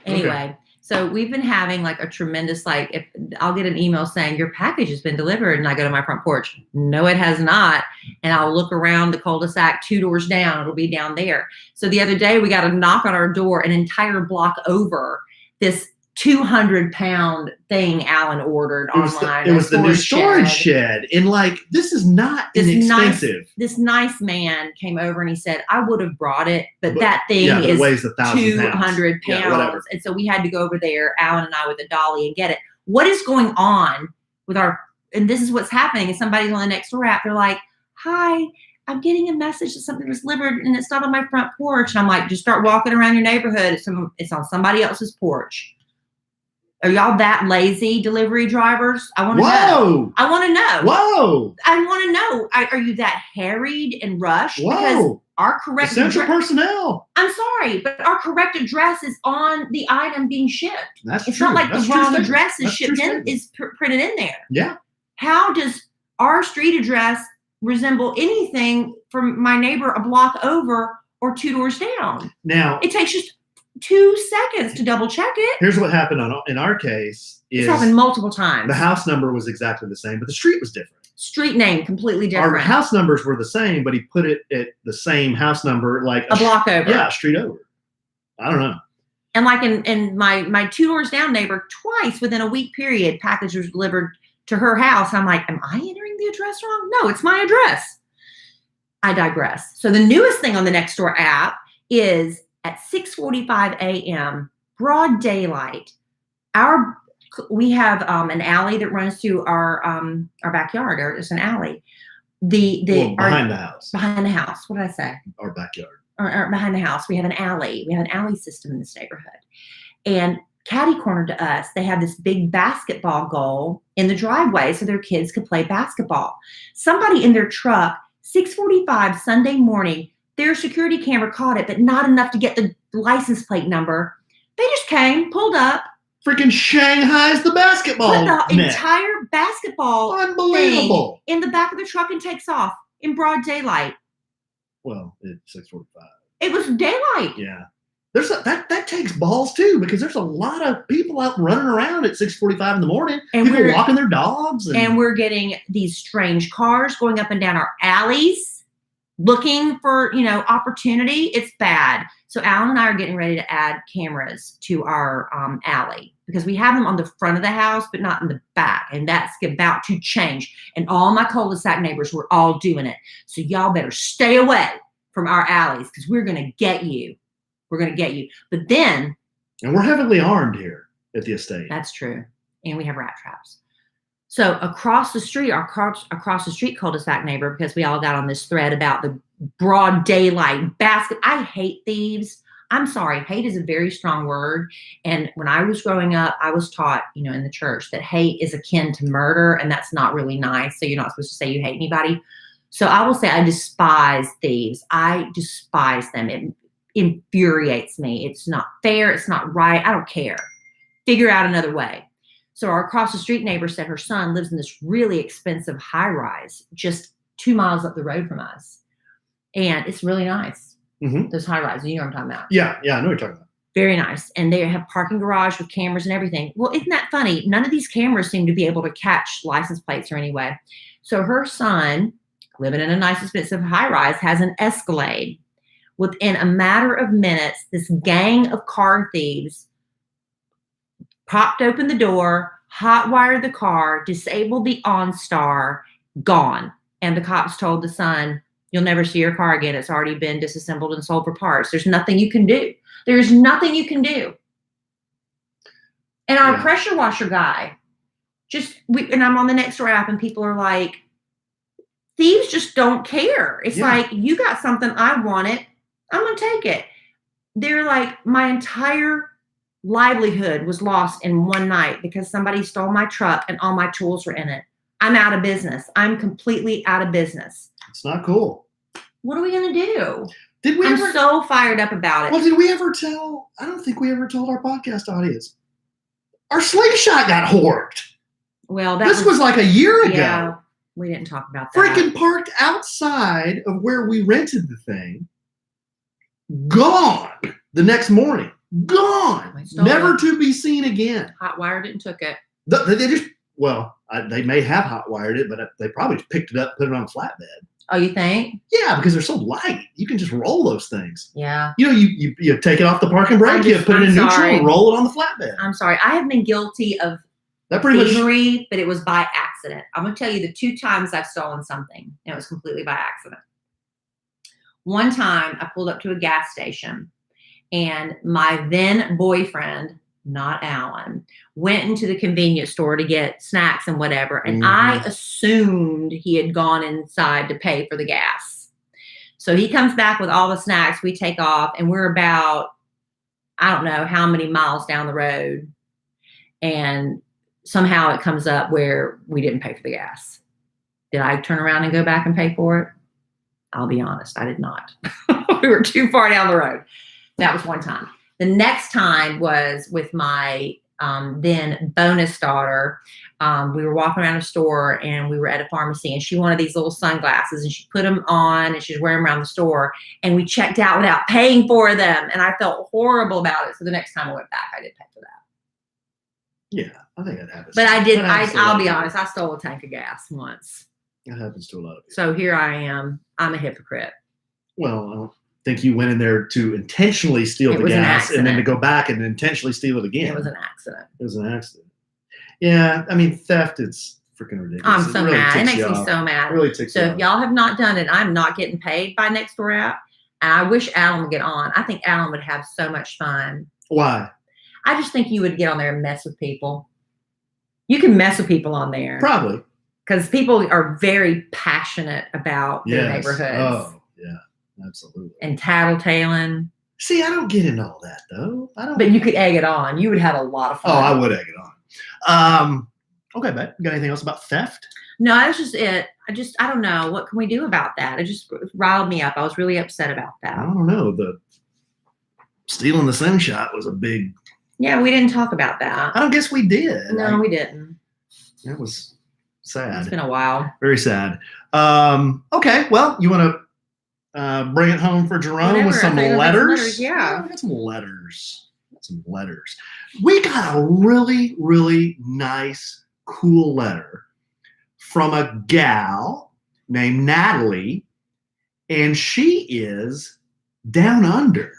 Anyway, so we've been having like a tremendous, if I'll get an email saying your package has been delivered, and I go to my front porch, no, it has not. And I'll look around the cul-de-sac 2 doors down, it'll be down there. So the other day we got a knock on our door, an entire block over, this 200-pound thing Alan ordered online. It was the new storage shed. And this is not inexpensive. This nice man came over and he said, I would have brought it, but that thing is weighs 200 pounds. And so we had to go over there, Alan and I, with a dolly and get it. What is going on with and this is what's happening, is somebody's on the Nextdoor app. They're like, hi, I'm getting a message that something was delivered and it's not on my front porch. And I'm like, just start walking around your neighborhood. It's on somebody else's porch. Are y'all that lazy, delivery drivers? I want to know. I want to know. Whoa. I want to know. Are you that harried and rushed? Whoa. Because our correct essential personnel. I'm sorry, but our correct address is on the item being shipped. It's true. Not like the wrong address is shipped in, is printed in there. Yeah. How does our street address resemble anything from my neighbor a block over or 2 doors down? Now it takes just 2 seconds to double check it. Here's what happened in our case. It's happened multiple times. The house number was exactly the same, but the street was different. Street name completely different. Our house numbers were the same, but he put it at the same house number, like a block over. Yeah, a street over. I don't know. And like in my 2 doors down neighbor, twice within a week period, package was delivered to her house. I'm like, am I entering the address wrong? No, it's my address. I digress. So the newest thing on the Nextdoor app is at 6:45 a.m., broad daylight. We have an alley that runs through our backyard. It's an alley. Behind the house. Behind the house. What did I say? Our backyard. Or behind the house. We have an alley. We have an alley system in this neighborhood. And catty corner to us, they had this big basketball goal in the driveway so their kids could play basketball. Somebody in their truck, 6:45 Sunday morning, their security camera caught it, but not enough to get the license plate number. They just came, pulled up. Freaking Shanghai's the basketball. Put the net. entire basketball Unbelievable. thing in the back of the truck and takes off in broad daylight. Well, it's 6:45. It was daylight. Yeah. That takes balls too, because there's a lot of people out running around at 6:45 in the morning. And people walking their dogs. And we're getting these strange cars going up and down our alleys looking for, opportunity. It's bad. So Alan and I are getting ready to add cameras to our alley because we have them on the front of the house, but not in the back. And that's about to change. And all my cul-de-sac neighbors were all doing it. So y'all better stay away from our alleys because we're going to get you. We're going to get you. But then. And we're heavily armed here at the estate. That's true. And we have rat traps. So across the street, across the street cul-de-sac neighbor, because we all got on this thread about the broad daylight basket. I hate thieves. I'm sorry. Hate is a very strong word. And when I was growing up, I was taught, in the church that hate is akin to murder. And that's not really nice. So you're not supposed to say you hate anybody. So I will say I despise thieves. I despise them. It infuriates me. It's not fair. It's not right. I don't care. Figure out another way. So our across the street neighbor said her son lives in this really expensive high rise just 2 miles up the road from us. And it's really nice. Mm-hmm. Those high rises. You know what I'm talking about. Yeah, I know what you're talking about. Very nice. And they have parking garage with cameras and everything. Well, isn't that funny? None of these cameras seem to be able to catch license plates or anyway. So her son, living in a nice expensive high rise, has an Escalade. Within a matter of minutes, this gang of car thieves popped open the door, hot-wired the car, disabled the OnStar, gone. And the cops told the son, you'll never see your car again. It's already been disassembled and sold for parts. There's nothing you can do. There's nothing you can do. And our pressure washer guy, and I'm on the Nextdoor app and people are like, thieves just don't care. It's like, you got something, I want it, I'm going to take it. They're like, my entire livelihood was lost in one night because somebody stole my truck and all my tools were in it. I'm out of business. I'm completely out of business. It's not cool. What are we going to do? I'm so fired up about it. Well, did we ever tell? I don't think we ever told our podcast audience. Our slingshot got horked. Well, this was like a year ago. Yeah, we didn't talk about that. Freaking parked outside of where we rented the thing. Gone the next morning. Gone. Never to be seen again. Hot wired it and took it. They may have hot wired it, but they probably just picked it up, put it on a flatbed. Oh, you think? Yeah, because they're so light. You can just roll those things. Yeah. You take it off the parking brake, you put it in neutral, and roll it on the flatbed. I'm sorry. I have been guilty of thievery, but it was by accident. I'm going to tell you the 2 times I've stolen something, and it was completely by accident. One time, I pulled up to a gas station, and my then boyfriend, not Alan, went into the convenience store to get snacks and whatever. And I assumed he had gone inside to pay for the gas. So he comes back with all the snacks. We take off and we're about, I don't know how many miles down the road. And somehow it comes up where we didn't pay for the gas. Did I turn around and go back and pay for it? I'll be honest, I did not. We were too far down the road. That was one time. The next time was with my then bonus daughter. We were walking around a store and we were at a pharmacy and she wanted these little sunglasses and she put them on and she's wearing them around the store and we checked out without paying for them. And I felt horrible about it. So the next time I went back, I did pay for that. Yeah, I think that happens. But I'll be honest, I stole a tank of gas once. That happens to a lot of people. So here I am. I'm a hypocrite. Well, I don't think you went in there to intentionally steal the gas and then to go back and intentionally steal it again. It was an accident. It was an accident. Yeah, I mean, theft, it's freaking ridiculous. I'm so mad. It makes me so mad. It really ticks me off. So if y'all have not done it, I'm not getting paid by Nextdoor app. And I wish Alan would get on. I think Alan would have so much fun. Why? I just think you would get on there and mess with people. You can mess with people on there. Probably. Because people are very passionate about their neighborhoods. Oh, yeah, absolutely. And tattletaling. See, I don't get into all that though. I don't. But you could egg it on. You would have a lot of fun. Oh, I would egg it on. Okay, babe. You got anything else about theft? No, that's just it. I don't know. What can we do about that? It just riled me up. I was really upset about I that. don't know. The stealing the slingshot was a big. Yeah, we didn't talk about that. I don't guess we did. No, we didn't. That was sad. It's been a while. Very sad. Okay, well, you want to bring it home for Jerome with some letters? Yeah. We got some letters. We got a really, really nice, cool letter from a gal named Natalie, and she is down under.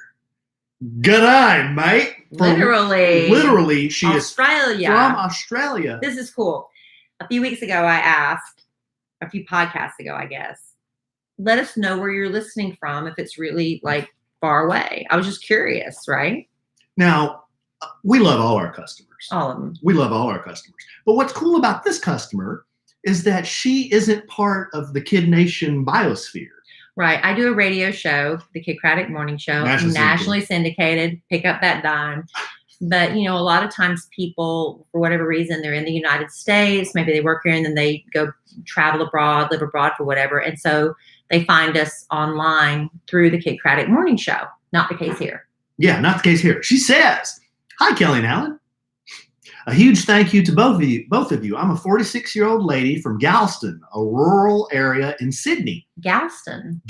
G'day, mate. Literally, she is from Australia. This is cool. A few weeks ago, I asked, a few podcasts ago, I guess, let us know where you're listening from if it's really like far away. I was just curious, right? Now, we love all our customers. All of them. We love all our customers. But what's cool about this customer is that she isn't part of the Kid Nation biosphere. Right. I do a radio show, the Kid Craddock Morning Show, nationally syndicated. Pick up that dime. But, a lot of times people, for whatever reason, they're in the United States. Maybe they work here and then they go travel abroad, live abroad for whatever. And so they find us online through the Kid Craddock Morning Show. Not the case here. Yeah, not the case here. She says, "Hi, Kelly and Alan. A huge thank you to both of you. I'm a 46-year-old lady from Galston, a rural area in Sydney." Galston.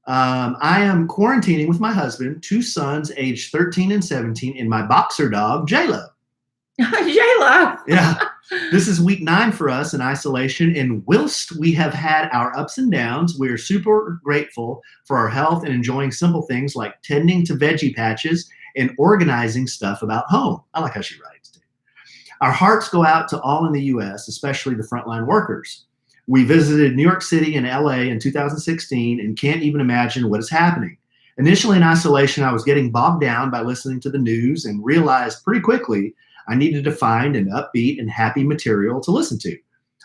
I am quarantining with my husband, 2 sons aged 13 and 17, and my boxer dog, J-Lo. J-Lo. Yeah. This is week 9 for us in isolation, and whilst we have had our ups and downs, we are super grateful for our health and enjoying simple things like tending to veggie patches and organizing stuff about home. I like how she writes, too. Our hearts go out to all in the U.S., especially the frontline workers. We visited New York City and LA in 2016 and can't even imagine what is happening. Initially in isolation, I was getting bogged down by listening to the news and realized pretty quickly I needed to find an upbeat and happy material to listen to.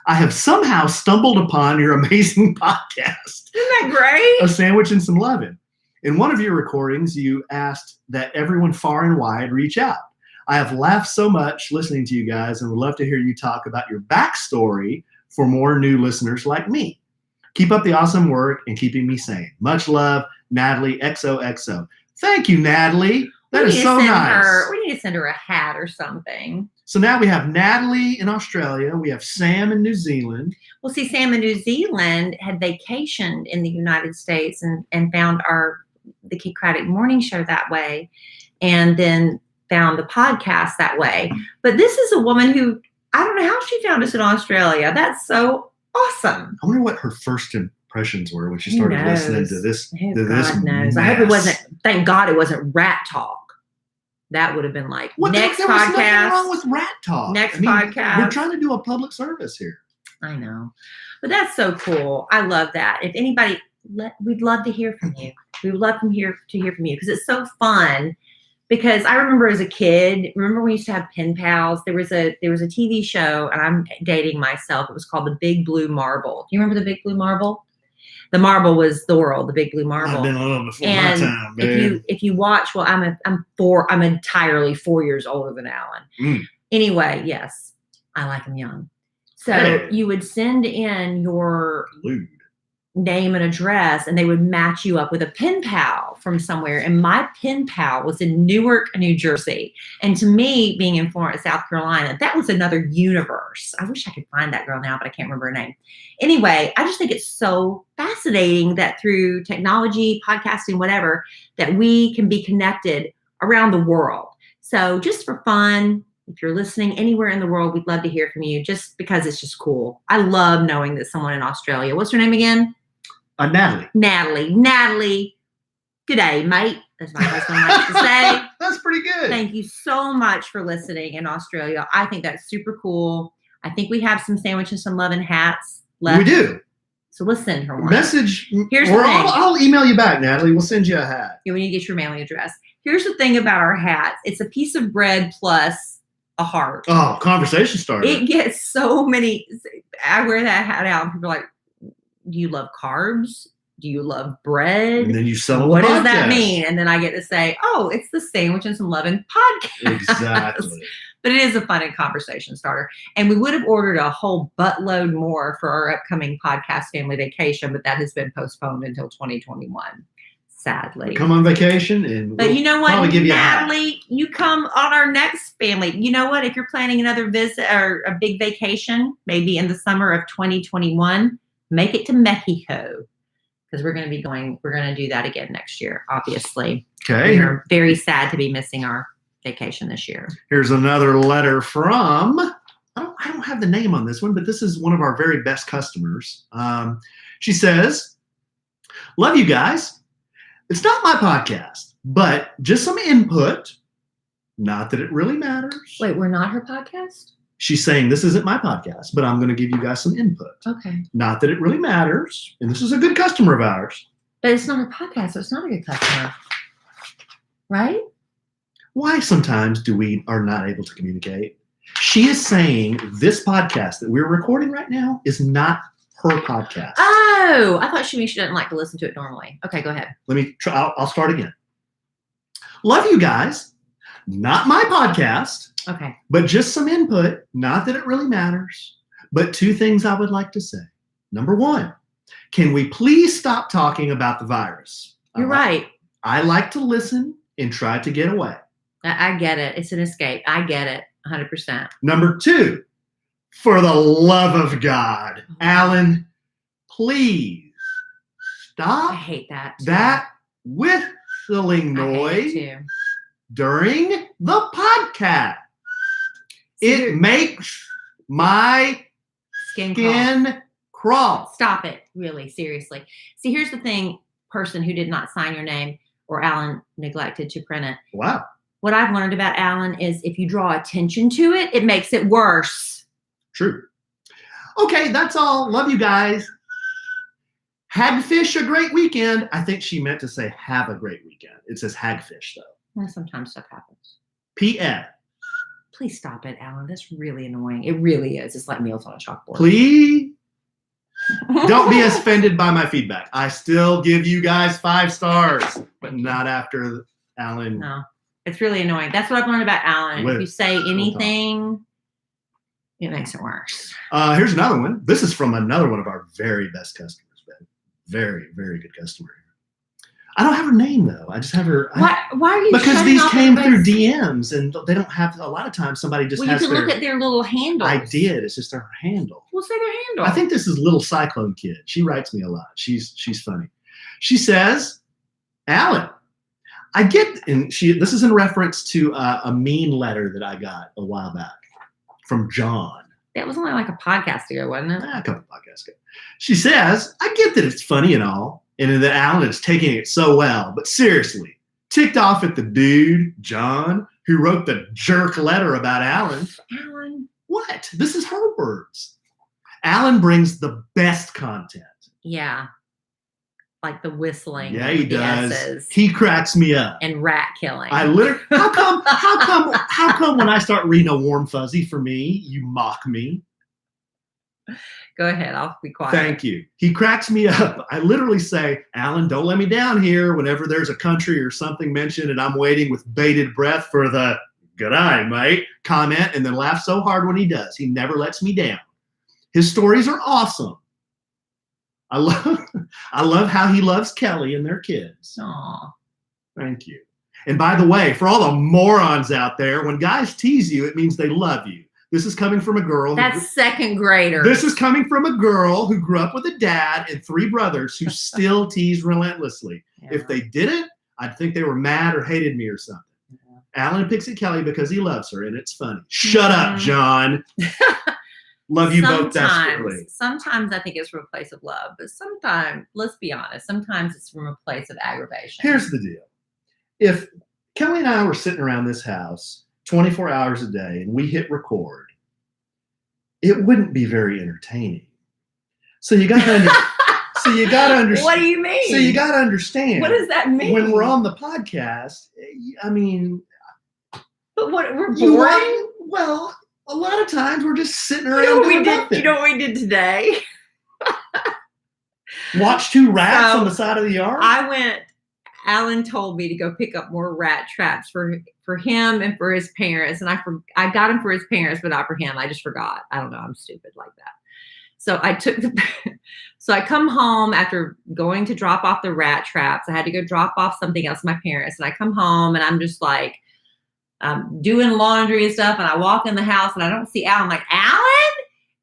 I have somehow stumbled upon your amazing podcast. Isn't that great? A Sandwich and Some Lovin'. In one of your recordings, you asked that everyone far and wide reach out. I have laughed so much listening to you guys and would love to hear you talk about your backstory for more new listeners like me. Keep up the awesome work and keeping me sane. Much love, Natalie XOXO. Thank you, Natalie. That is so nice. We need to send her a hat or something. So now we have Natalie in Australia. We have Sam in New Zealand. Well, see, Sam in New Zealand had vacationed in the United States and found the Kid Craddock Morning Show that way, and then found the podcast that way. But this is a woman who, I don't know how she found us in Australia. That's so awesome. I wonder what her first impressions were when she started listening to this. God knows. I hope it wasn't. Thank God it wasn't Rat Talk. That would have been like next there podcast. Was nothing wrong with Rat Talk. Podcast. We're trying to do a public service here. I know, but that's so cool. I love that. If anybody, we'd love to hear from you. We would love to hear from you because it's so fun. Because I remember as a kid, when we used to have pen pals, there was a TV show, and I'm dating myself. It was called The Big Blue Marble. Do you remember The Big Blue Marble? The marble was Thorol, the big blue marble. I've been a little before my time, babe. If you watch, well, I'm entirely 4 years older than Alan. Anyway, yes, I like him young. So you would send in your name and address, and they would match you up with a pen pal from somewhere. And my pen pal was in Newark, New Jersey. And to me, being in Florence, South Carolina, that was another universe. I wish I could find that girl now, but I can't remember her name. Anyway, I just think it's so fascinating that through technology, podcasting, whatever, that we can be connected around the world. So just for fun, if you're listening anywhere in the world, we'd love to hear from you just because it's just cool. I love knowing that someone in Australia, what's her name again? Natalie. Natalie. Good day, mate. As my husband likes to say. That's pretty good. Thank you so much for listening in Australia. I think that's super cool. I think we have some Sandwich and Some Lovin' hats left. We do. So let's send her one. Message. Here's the thing. I'll email you back, Natalie. We'll send you a hat. Yeah, we need to get your mailing address. Here's the thing about our hats. It's a piece of bread plus a heart. Oh, conversation starter. It gets so many. I wear that hat out and people are like, do you love carbs? Do you love bread? And then you sell them What the does that podcast. mean? And then I get to say, oh, it's the Sandwich and Some Lovin' podcast. Exactly. But it is a fun conversation starter. And we would have ordered a whole buttload more for our upcoming podcast family vacation, but that has been postponed until 2021, sadly. Come on vacation, and But you know what, probably give you Natalie, you come on our next family. You know what? If you're planning another visit or a big vacation, maybe in the summer of 2021, make it to Mexico. Because we're going to do that again next year, obviously. Okay. We're very sad to be missing our vacation this year. Here's another letter from, I don't have the name on this one, but this is one of our very best customers. She says, love you guys. It's not my podcast, but just some input. Not that it really matters. Wait, we're not her podcast? She's saying this isn't my podcast, but I'm going to give you guys some input. Okay. Not that it really matters. And this is a good customer of ours. But it's not her podcast, so it's not a good customer. Right? Why sometimes we are not able to communicate? She is saying this podcast that we're recording right now is not her podcast. Oh, I thought she didn't like to listen to it normally. Okay, go ahead. Let me try. I'll start again. Love you guys. Not my podcast, Okay. but just some input. Not that it really matters, but two things I would like to say. Number one, can we please stop talking about the virus? You're right. I like to listen and try to get away. I get it. It's an escape. I get it. 100%. Number two, for the love of God, Alan, please stop I hate that. that whistling I hate noise it too. during the podcast. It makes my Skin skin crawl. Stop it. Really, seriously. See, here's the thing, person who did not sign your name or Alan neglected to print it. Wow. What I've learned about Alan is if you draw attention to it, it makes it worse. True. Okay, that's all. Love you guys. Hagfish a great weekend. I think she meant to say have a great weekend. It says hagfish though. Well, sometimes stuff happens. P.S. Please stop it, Alan. That's really annoying. It really is. It's like meals on a chalkboard. Please don't be offended by my feedback. I still give you guys 5 stars, but not after Alan. No, it's really annoying. That's what I've learned about Alan. If you say anything, it makes it worse. Here's another one. This is from another one of our very best customers, Ben. Very, very good customer. I don't have her name though. I just have her. Why are you? Because shutting these off came through everybody's- DMs, and they don't have. A lot of times, somebody just Well, has you can their. look at their little handles. I did. It's just her handle. We'll say their handle. I think this is Little Cyclone Kid. She writes me a lot. She's funny. She says, Alan, I get, and this is in reference to a mean letter that I got a while back from John. That was only like a podcast ago, wasn't it? A couple podcasts ago. She says, I get that it's funny and all, and that Alan is taking it so well, but seriously, ticked off at the dude, John, who wrote the jerk letter about Alan. Alan. What? This is her words. Alan brings the best content. Yeah. Like the whistling. Yeah, he with the does. S's He cracks me up. and rat killing. I literally. How come when I start reading a warm fuzzy for me, you mock me? Go ahead. I'll be quiet. Thank you. He cracks me up. I literally say, Alan, don't let me down here whenever there's a country or something mentioned and I'm waiting with bated breath for the good eye, mate comment, and then laugh so hard when he does. He never lets me down. His stories are awesome. I love how he loves Kelly and their kids. Aw. Thank you. And by the way, for all the morons out there, when guys tease you, it means they love you. This is coming from a girl. That's second grader. This is coming from a girl who grew up with a dad and 3 brothers who still tease relentlessly. Yeah. If they didn't, I'd think they were mad or hated me or something. Yeah. Alan picks at Kelly because he loves her, and it's funny. Shut up, John. Love you both desperately. Sometimes I think it's from a place of love, but sometimes, let's be honest, sometimes it's from a place of aggravation. Here's the deal. If Kelly and I were sitting around this house 24 hours a day and we hit record, it wouldn't be very entertaining. So you got to understand. What do you mean? So you got to understand. What does that mean? When we're on the podcast, I mean, but what we're you boring. want- well, a lot of times we're just sitting around. You know what we doing did? nothing. You know what we did today? Watch two rats So, on the side of the yard? Alan told me to go pick up more rat traps for him and for his parents. And I got them for his parents, but not for him. I just forgot. I don't know. I'm stupid like that. So so I come home after going to drop off the rat traps. I had to go drop off something else to my parents. And I come home and I'm just like, doing laundry and stuff. And I walk in the house and I don't see Alan. I'm like, Alan?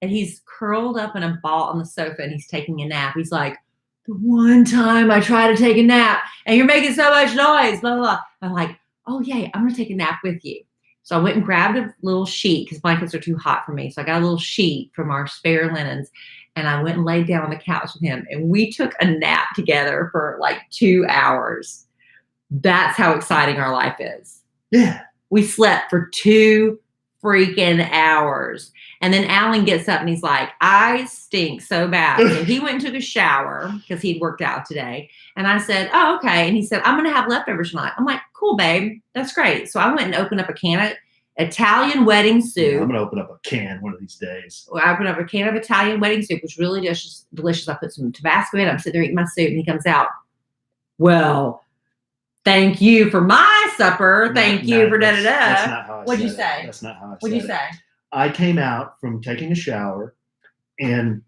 And he's curled up in a ball on the sofa and he's taking a nap. He's like, the one time I try to take a nap and you're making so much noise, blah, blah, blah. I'm like, oh, yeah, I'm going to take a nap with you. So I went and grabbed a little sheet because blankets are too hot for me. So I got a little sheet from our spare linens and I went and laid down on the couch with him. And we took a nap together for like 2 hours. That's how exciting our life is. Yeah. We slept for 2 freaking hours. And then Alan gets up and he's like, I stink so bad. So he went and took a shower because he'd worked out today. And I said, oh, okay. And he said, I'm going to have leftovers tonight. I'm like, cool, babe. That's great. So I went and opened up a can of Italian wedding soup. Yeah, I'm going to open up a can one of these days. Well, I opened up a can of Italian wedding soup, which was really delicious. I put some Tabasco in it. I'm sitting there eating my soup and he comes out, well, thank you for my supper. Thank you for da-da-da. That's not how I What'd you said say? it. That's not how I said it. What'd you say? I came out from taking a shower and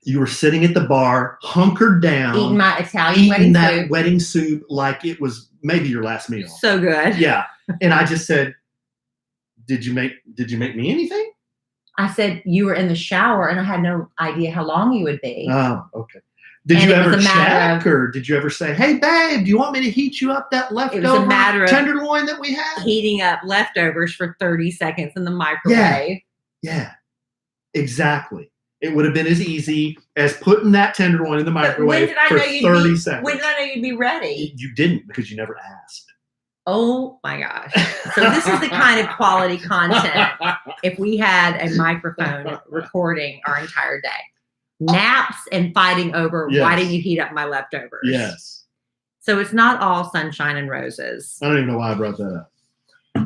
you were sitting at the bar, hunkered down. Eating my Italian wedding soup. Wedding soup like it was maybe your last meal. So good. Yeah. And I just said, did you make me anything? I said, you were in the shower and I had no idea how long you would be. Oh, okay. Did you ever check or did you ever say, hey, babe, do you want me to heat you up that leftover tenderloin that we had? Heating up leftovers for 30 seconds in the microwave. Yeah, exactly. It would have been as easy as putting that tenderloin in the microwave for 30 seconds. When did I know you'd be ready? You didn't because you never asked. Oh my gosh. So this is the kind of quality content if we had a microphone recording our entire day. Naps and fighting over why didn't you heat up my leftovers? Yes. So it's not all sunshine and roses. I don't even know why I brought that up.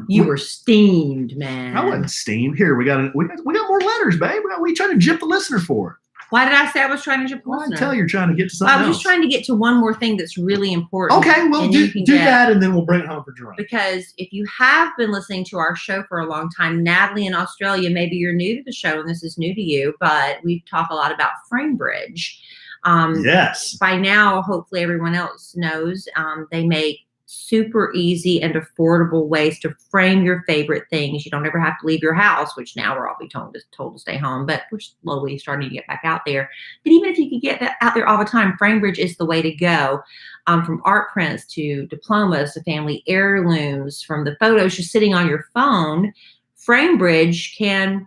You were steamed, man. I wasn't steamed. Here, we got more letters, babe. What are you trying to jip the listener for? Why did I say I was trying to jip the listener? I tell you're trying to get to something else. I was just trying to get to one more thing that's really important. Okay, well, do that, and then we'll bring it home for Jerome. Because if you have been listening to our show for a long time, Natalie in Australia, maybe you're new to the show and this is new to you, but we talk a lot about Framebridge. Yes. By now, hopefully everyone else knows they make super easy and affordable ways to frame your favorite things. You don't ever have to leave your house, which now we're all being told to stay home, but we're slowly starting to get back out there. But even if you could get out there all the time, Framebridge is the way to go. From art prints to diplomas to family heirlooms, from the photos just sitting on your phone, Framebridge can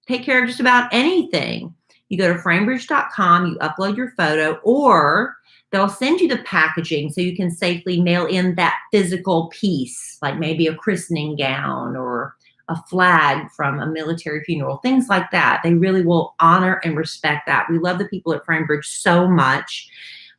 take care of just about anything. You go to framebridge.com, you upload your photo, or they'll send you the packaging so you can safely mail in that physical piece, like maybe a christening gown or a flag from a military funeral, things like that. They really will honor and respect that. We love the people at Framebridge so much.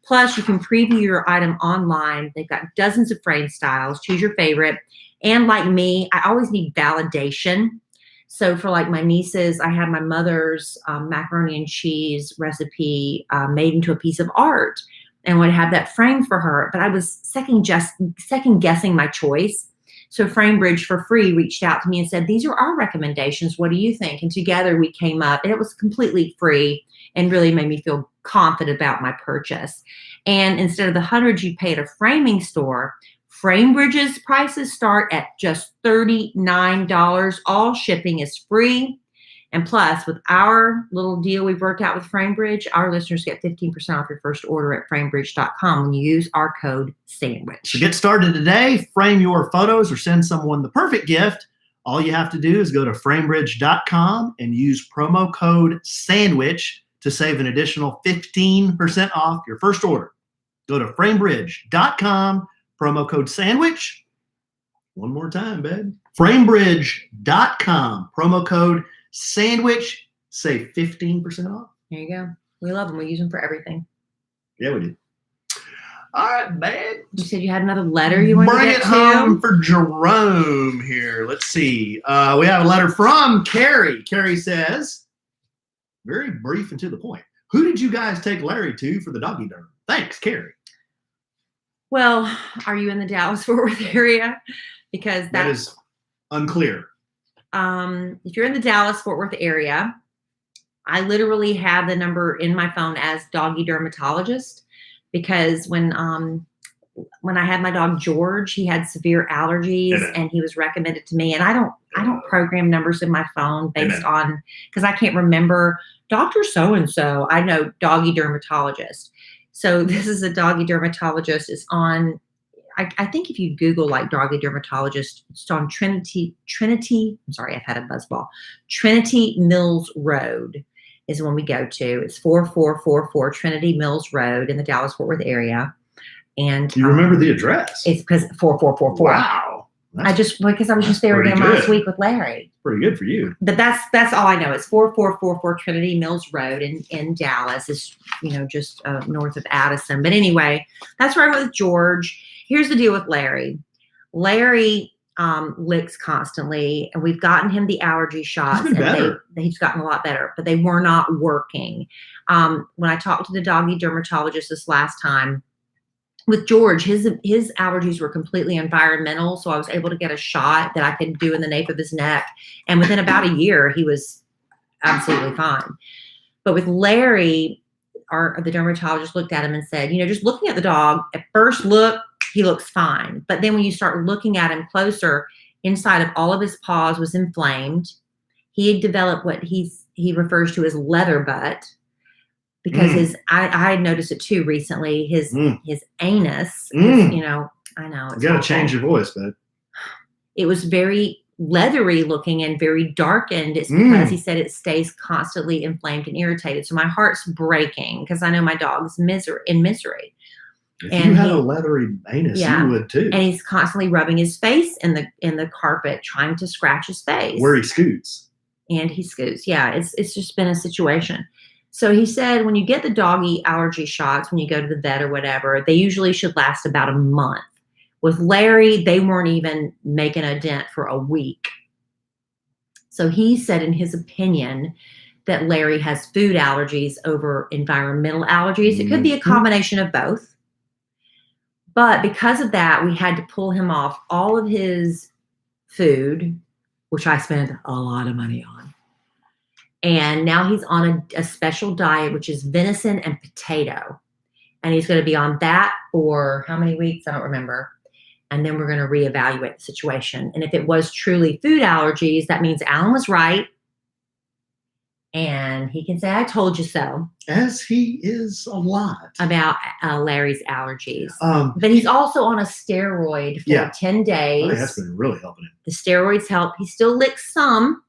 Plus, you can preview your item online. They've got dozens of frame styles. Choose your favorite. And like me, I always need validation. So for like my nieces, I had my mother's macaroni and cheese recipe made into a piece of art and would have that framed for her. But I was second guessing my choice. So Framebridge for free reached out to me and said, these are our recommendations. What do you think? And together we came up, and it was completely free and really made me feel confident about my purchase. And instead of the hundreds you pay at a framing store, Framebridge's prices start at just $39. All shipping is free. And plus, with our little deal we've worked out with Framebridge, our listeners get 15% off your first order at framebridge.com when you use our code SANDWICH. So get started today. Frame your photos or send someone the perfect gift. All you have to do is go to framebridge.com and use promo code SANDWICH to save an additional 15% off your first order. Go to framebridge.com, promo code SANDWICH. One more time, babe. Framebridge.com, promo code SANDWICH. Save 15% off. There you go. We love them. We use them for everything. Yeah, we do. All right, babe. You said you had another letter you wanted to get to? Bring it home for Jerome here. Let's see. We have a letter from Carrie. Carrie says, very brief and to the point. Who did you guys take Larry to for the doggy derm? Thanks, Carrie. Well, are you in the Dallas-Fort Worth area? Because that is unclear. If you're in the Dallas-Fort Worth area, I literally have the number in my phone as doggy dermatologist, because when I had my dog George, he had severe allergies and he was recommended to me. And I don't program numbers in my phone based on, because I can't remember Dr. So-and-so. I know doggy dermatologist. So this is a doggy dermatologist. It's on, I think if you Google like doggy dermatologist, it's on Trinity, I'm sorry, I've had a buzzball. Trinity Mills Road is when we go to. It's 4444 Trinity Mills Road in the Dallas-Fort Worth area. And you remember the address? It's because 4444. Wow. Because I was just there again last week with Larry. Pretty good for you. But that's all I know. It's 4444 Trinity Mills Road in Dallas. It's just north of Addison. But anyway, that's where I went with George. Here's the deal with Larry. Larry licks constantly, and we've gotten him the allergy shots. He's been better. He's gotten a lot better, but they were not working. When I talked to the doggy dermatologist this last time, with George, his allergies were completely environmental, so I was able to get a shot that I could do in the nape of his neck, and within about a year, he was absolutely fine. But with Larry, the dermatologist looked at him and said, just looking at the dog, at first look, he looks fine. But then when you start looking at him closer, inside of all of his paws was inflamed. He had developed what he refers to as leather butt. Because I had noticed it too recently. His anus, I know. You got to change your voice, bud. It was very leathery looking and very darkened. It's because he said it stays constantly inflamed and irritated. So my heart's breaking because I know my dog's in misery. If you had a leathery anus, you would too. And he's constantly rubbing his face in the carpet, trying to scratch his face. Where he scoots. And he scoots. Yeah, it's just been a situation. So he said when you get the doggy allergy shots, when you go to the vet or whatever, they usually should last about a month. With Larry, they weren't even making a dent for a week. So he said in his opinion that Larry has food allergies over environmental allergies. It could be a combination of both. But because of that, we had to pull him off all of his food, which I spent a lot of money on. And now he's on a special diet, which is venison and potato. And he's going to be on that for how many weeks? I don't remember. And then we're going to reevaluate the situation. And if it was truly food allergies, that means Alan was right. And he can say, I told you so. As he is a lot. About Larry's allergies. But he's also on a steroid for 10 days. Oh, yeah, that's been really helping him. The steroids help. He still licks some.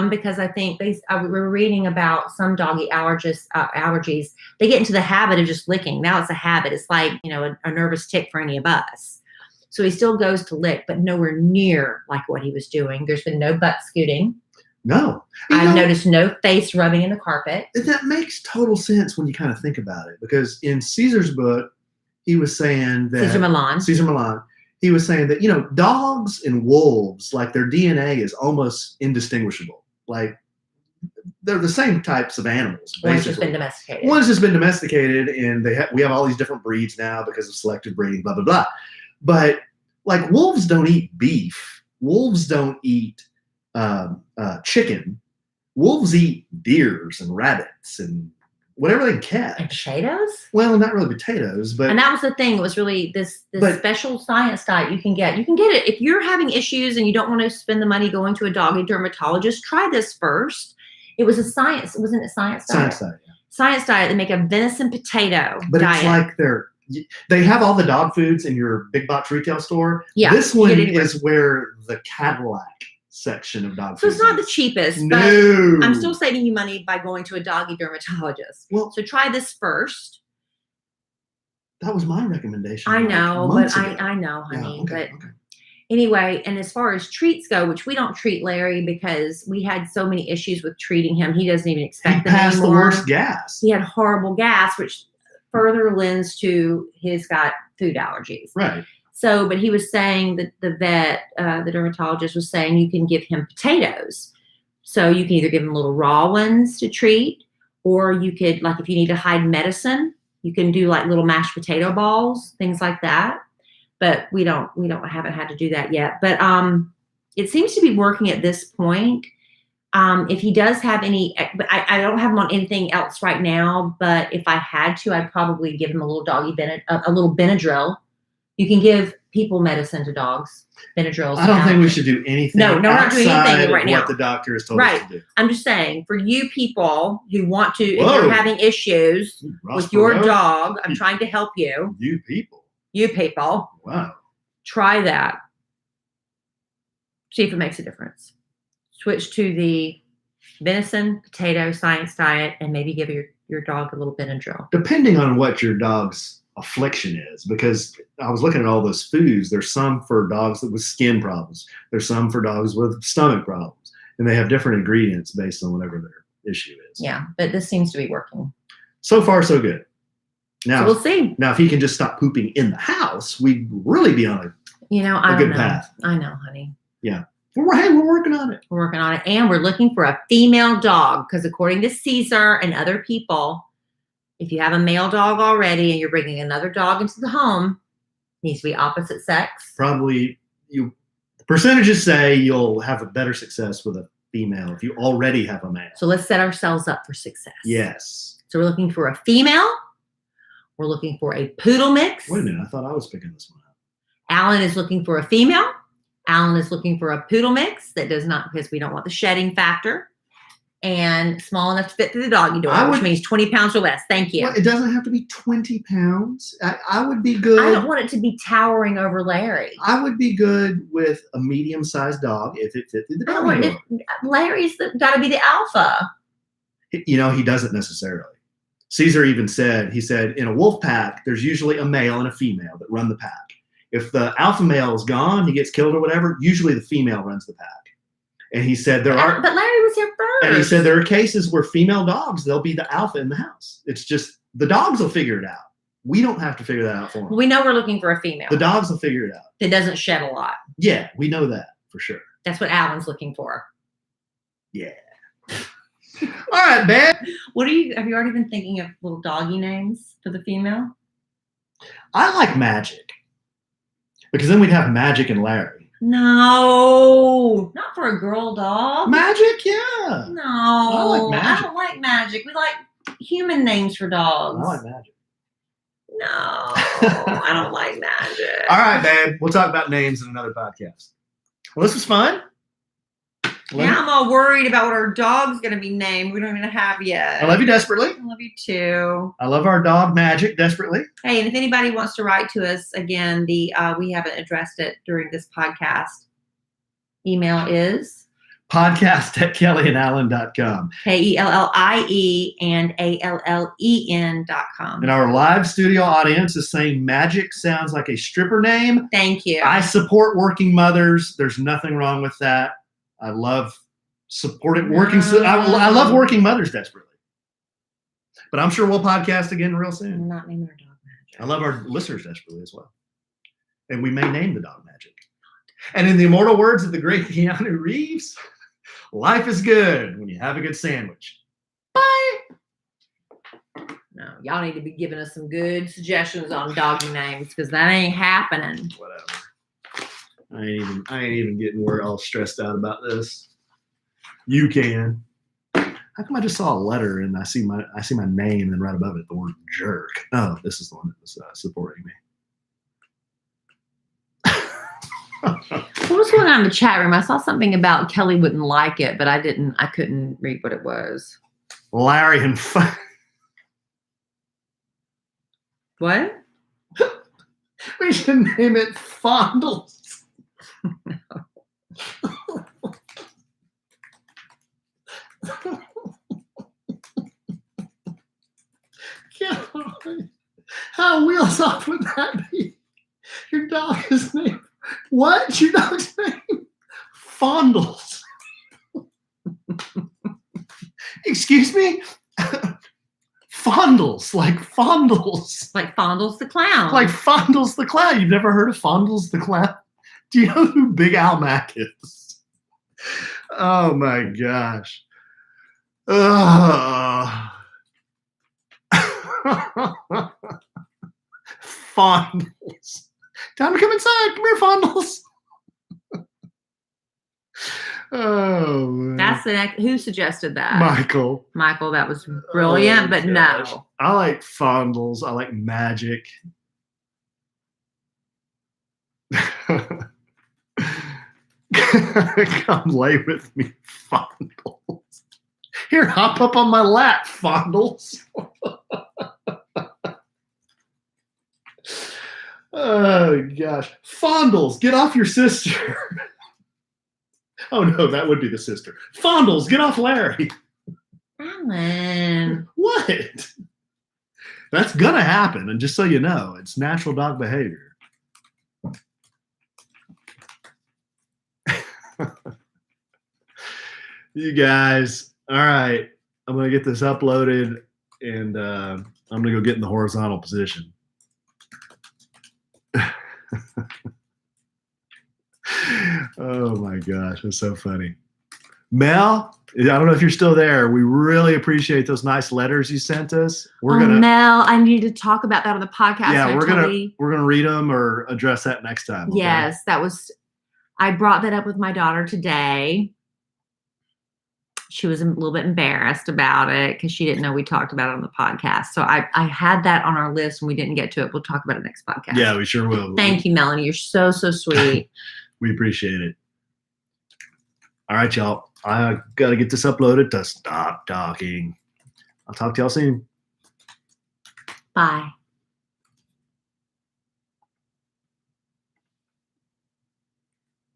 Because I think we were reading about some doggy allergies. They get into the habit of just licking. Now it's a habit. It's like, a nervous tick for any of us. So he still goes to lick, but nowhere near like what he was doing. There's been no butt scooting. No. I've noticed no face rubbing in the carpet. That makes total sense when you kind of think about it. Because in Caesar's book, he was saying that... Cesar Millan. He was saying that, dogs and wolves, like their DNA is almost indistinguishable. Like they're the same types of animals. Basically. One's just been domesticated. One's just been domesticated, and we have all these different breeds now because of selective breeding, blah, blah, blah. But like wolves don't eat beef. Wolves don't eat chicken. Wolves eat deers and rabbits and whatever they can catch. And potatoes? Well, not really potatoes, but... And that was the thing. It was really this special science diet you can get. You can get it. If you're having issues and you don't want to spend the money going to a doggy dermatologist, try this first. It was a science. Wasn't it science diet? Science diet, yeah. Science diet. They make a venison potato but diet. It's like they have all the dog foods in your big box retail store. Yeah. This one is where the Cadillac section of dog food. So it's not the cheapest, no. But I'm still saving you money by going to a doggy dermatologist. Well, so try this first. That was my recommendation. I know, but I know, honey. Yeah, okay. Anyway, and as far as treats go, which we don't treat Larry because we had so many issues with treating him. He doesn't even expect them anymore. He passed the worst gas. He had horrible gas, which further lends to he's got food allergies. Right. So, but he was saying that the vet, the dermatologist was saying you can give him potatoes. So you can either give him little raw ones to treat, Or you could, like, if you need to hide medicine, you can do like little mashed potato balls, things like that. But we haven't had to do that yet. But it seems to be working at this point. If he does have any, but I don't have him on anything else right now. But if I had to, I'd probably give him a little a little Benadryl. You can give people medicine to dogs. Benadryl. I don't think we should do anything. No, we're not doing anything right now. What the doctor has told us to do. I'm just saying, for you people who want to, if you're having issues with your dog, I'm trying to help you. You people. Wow. Try that. See if it makes a difference. Switch to the venison, potato, science diet, and maybe give your dog a little Benadryl. Depending on what your dog's affliction is, because I was looking at all those foods. There's some for dogs with skin problems. There's some for dogs with stomach problems. And they have different ingredients based on whatever their issue is. Yeah, but this seems to be working. So far, so good. Now, so we'll see. Now, if he can just stop pooping in the house, we'd really be on a good path. I know, honey. Yeah. We're working on it. We're working on it. And we're looking for a female dog because according to Caesar and other people, if you have a male dog already and you're bringing another dog into the home, it needs to be opposite sex. Probably the percentages say you'll have a better success with a female if you already have a male. So let's set ourselves up for success. Yes. So we're looking for a female. We're looking for a poodle mix. Wait a minute. I thought I was picking this one up. Alan is looking for a female. Alan is looking for a poodle mix that does not, because we don't want the shedding factor. And small enough to fit through the doggy door, which means 20 pounds or less. Thank you. Well, it doesn't have to be 20 pounds. I would be good. I don't want it to be towering over Larry. I would be good with a medium-sized dog if it fit through the doggy door. Larry's got to be the alpha. He doesn't necessarily. Caesar even said, in a wolf pack, there's usually a male and a female that run the pack. If the alpha male is gone, he gets killed or whatever, usually the female runs the pack. And he said But Larry was here first. And he said there are cases where female dogs, they'll be the alpha in the house. It's just the dogs will figure it out. We don't have to figure that out for them. We know we're looking for a female. The dogs will figure it out. That doesn't shed a lot. Yeah, we know that for sure. That's what Alan's looking for. Yeah. All right, babe. Have you already been thinking of little doggy names for the female? I like Magic. Because then we'd have Magic and Larry. No, not for a girl dog. Magic, yeah. No, I like Magic. I don't like Magic. We like human names for dogs. I like Magic. No, I don't like Magic. All right, babe. We'll talk about names in another podcast. Well, this was fun. Yeah, I'm all worried about what our dog's going to be named. We don't even have yet. I love you desperately. I love you too. I love our dog Magic desperately. Hey, and if anybody wants to write to us, again, we haven't addressed it during this podcast. Email is podcast@kellyanallen.com. KELLIE and ALLEN.com. And our live studio audience is saying Magic sounds like a stripper name. Thank you. I support working mothers. There's nothing wrong with that. I love supporting working. I love working mothers desperately. But I'm sure we'll podcast again real soon. We're not naming our dog Magic. I love our listeners desperately as well. And we may name the dog Magic. And in the immortal words of the great Keanu Reeves, life is good when you have a good sandwich. Bye. No, y'all need to be giving us some good suggestions on doggy names because that ain't happening. Whatever. I ain't even getting all stressed out about this. You can. How come I just saw a letter and I see my name and right above it the word jerk? Oh, this is the one that was supporting me. What was going on in the chat room? I saw something about Kelly wouldn't like it, but I couldn't read what it was. Larry and what? We should name it Fondles. How wheels off would that be? Your dog is named what? Your dog's name? Fondles. Excuse me? Fondles, like Fondles. Like Fondles the Clown. Like Fondles the Clown. You've never heard of Fondles the Clown? Do you know who Big Al Mack is? Oh my gosh. Fondles. Time to come inside. Come here, Fondles. Oh, man. That's the next. Who suggested that? Michael. Michael, that was brilliant, but gosh. no. I like Fondles. I like Magic. Come lay with me, Fondles. Here, hop up on my lap, Fondles. Oh, gosh. Fondles, get off your sister. Oh, no, that would be the sister. Fondles, get off Larry. Alan. What? That's going to happen. And just so you know, it's natural dog behavior. You guys, all right. I'm going to get this uploaded, and I'm going to go get in the horizontal position. Oh my gosh, that's so funny. Mel, I don't know if you're still there. We really appreciate those nice letters you sent us. Mel, I need to talk about that on the podcast. Yeah, we're gonna read them or address that next time. Okay? Yes, I brought that up with my daughter today. She was a little bit embarrassed about it because she didn't know we talked about it on the podcast. So I had that on our list and we didn't get to it. We'll talk about it next podcast. Yeah, we sure will. Thank you, Melanie. You're so, so sweet. We appreciate it. All right, y'all. I got to get this uploaded to stop talking. I'll talk to y'all soon. Bye.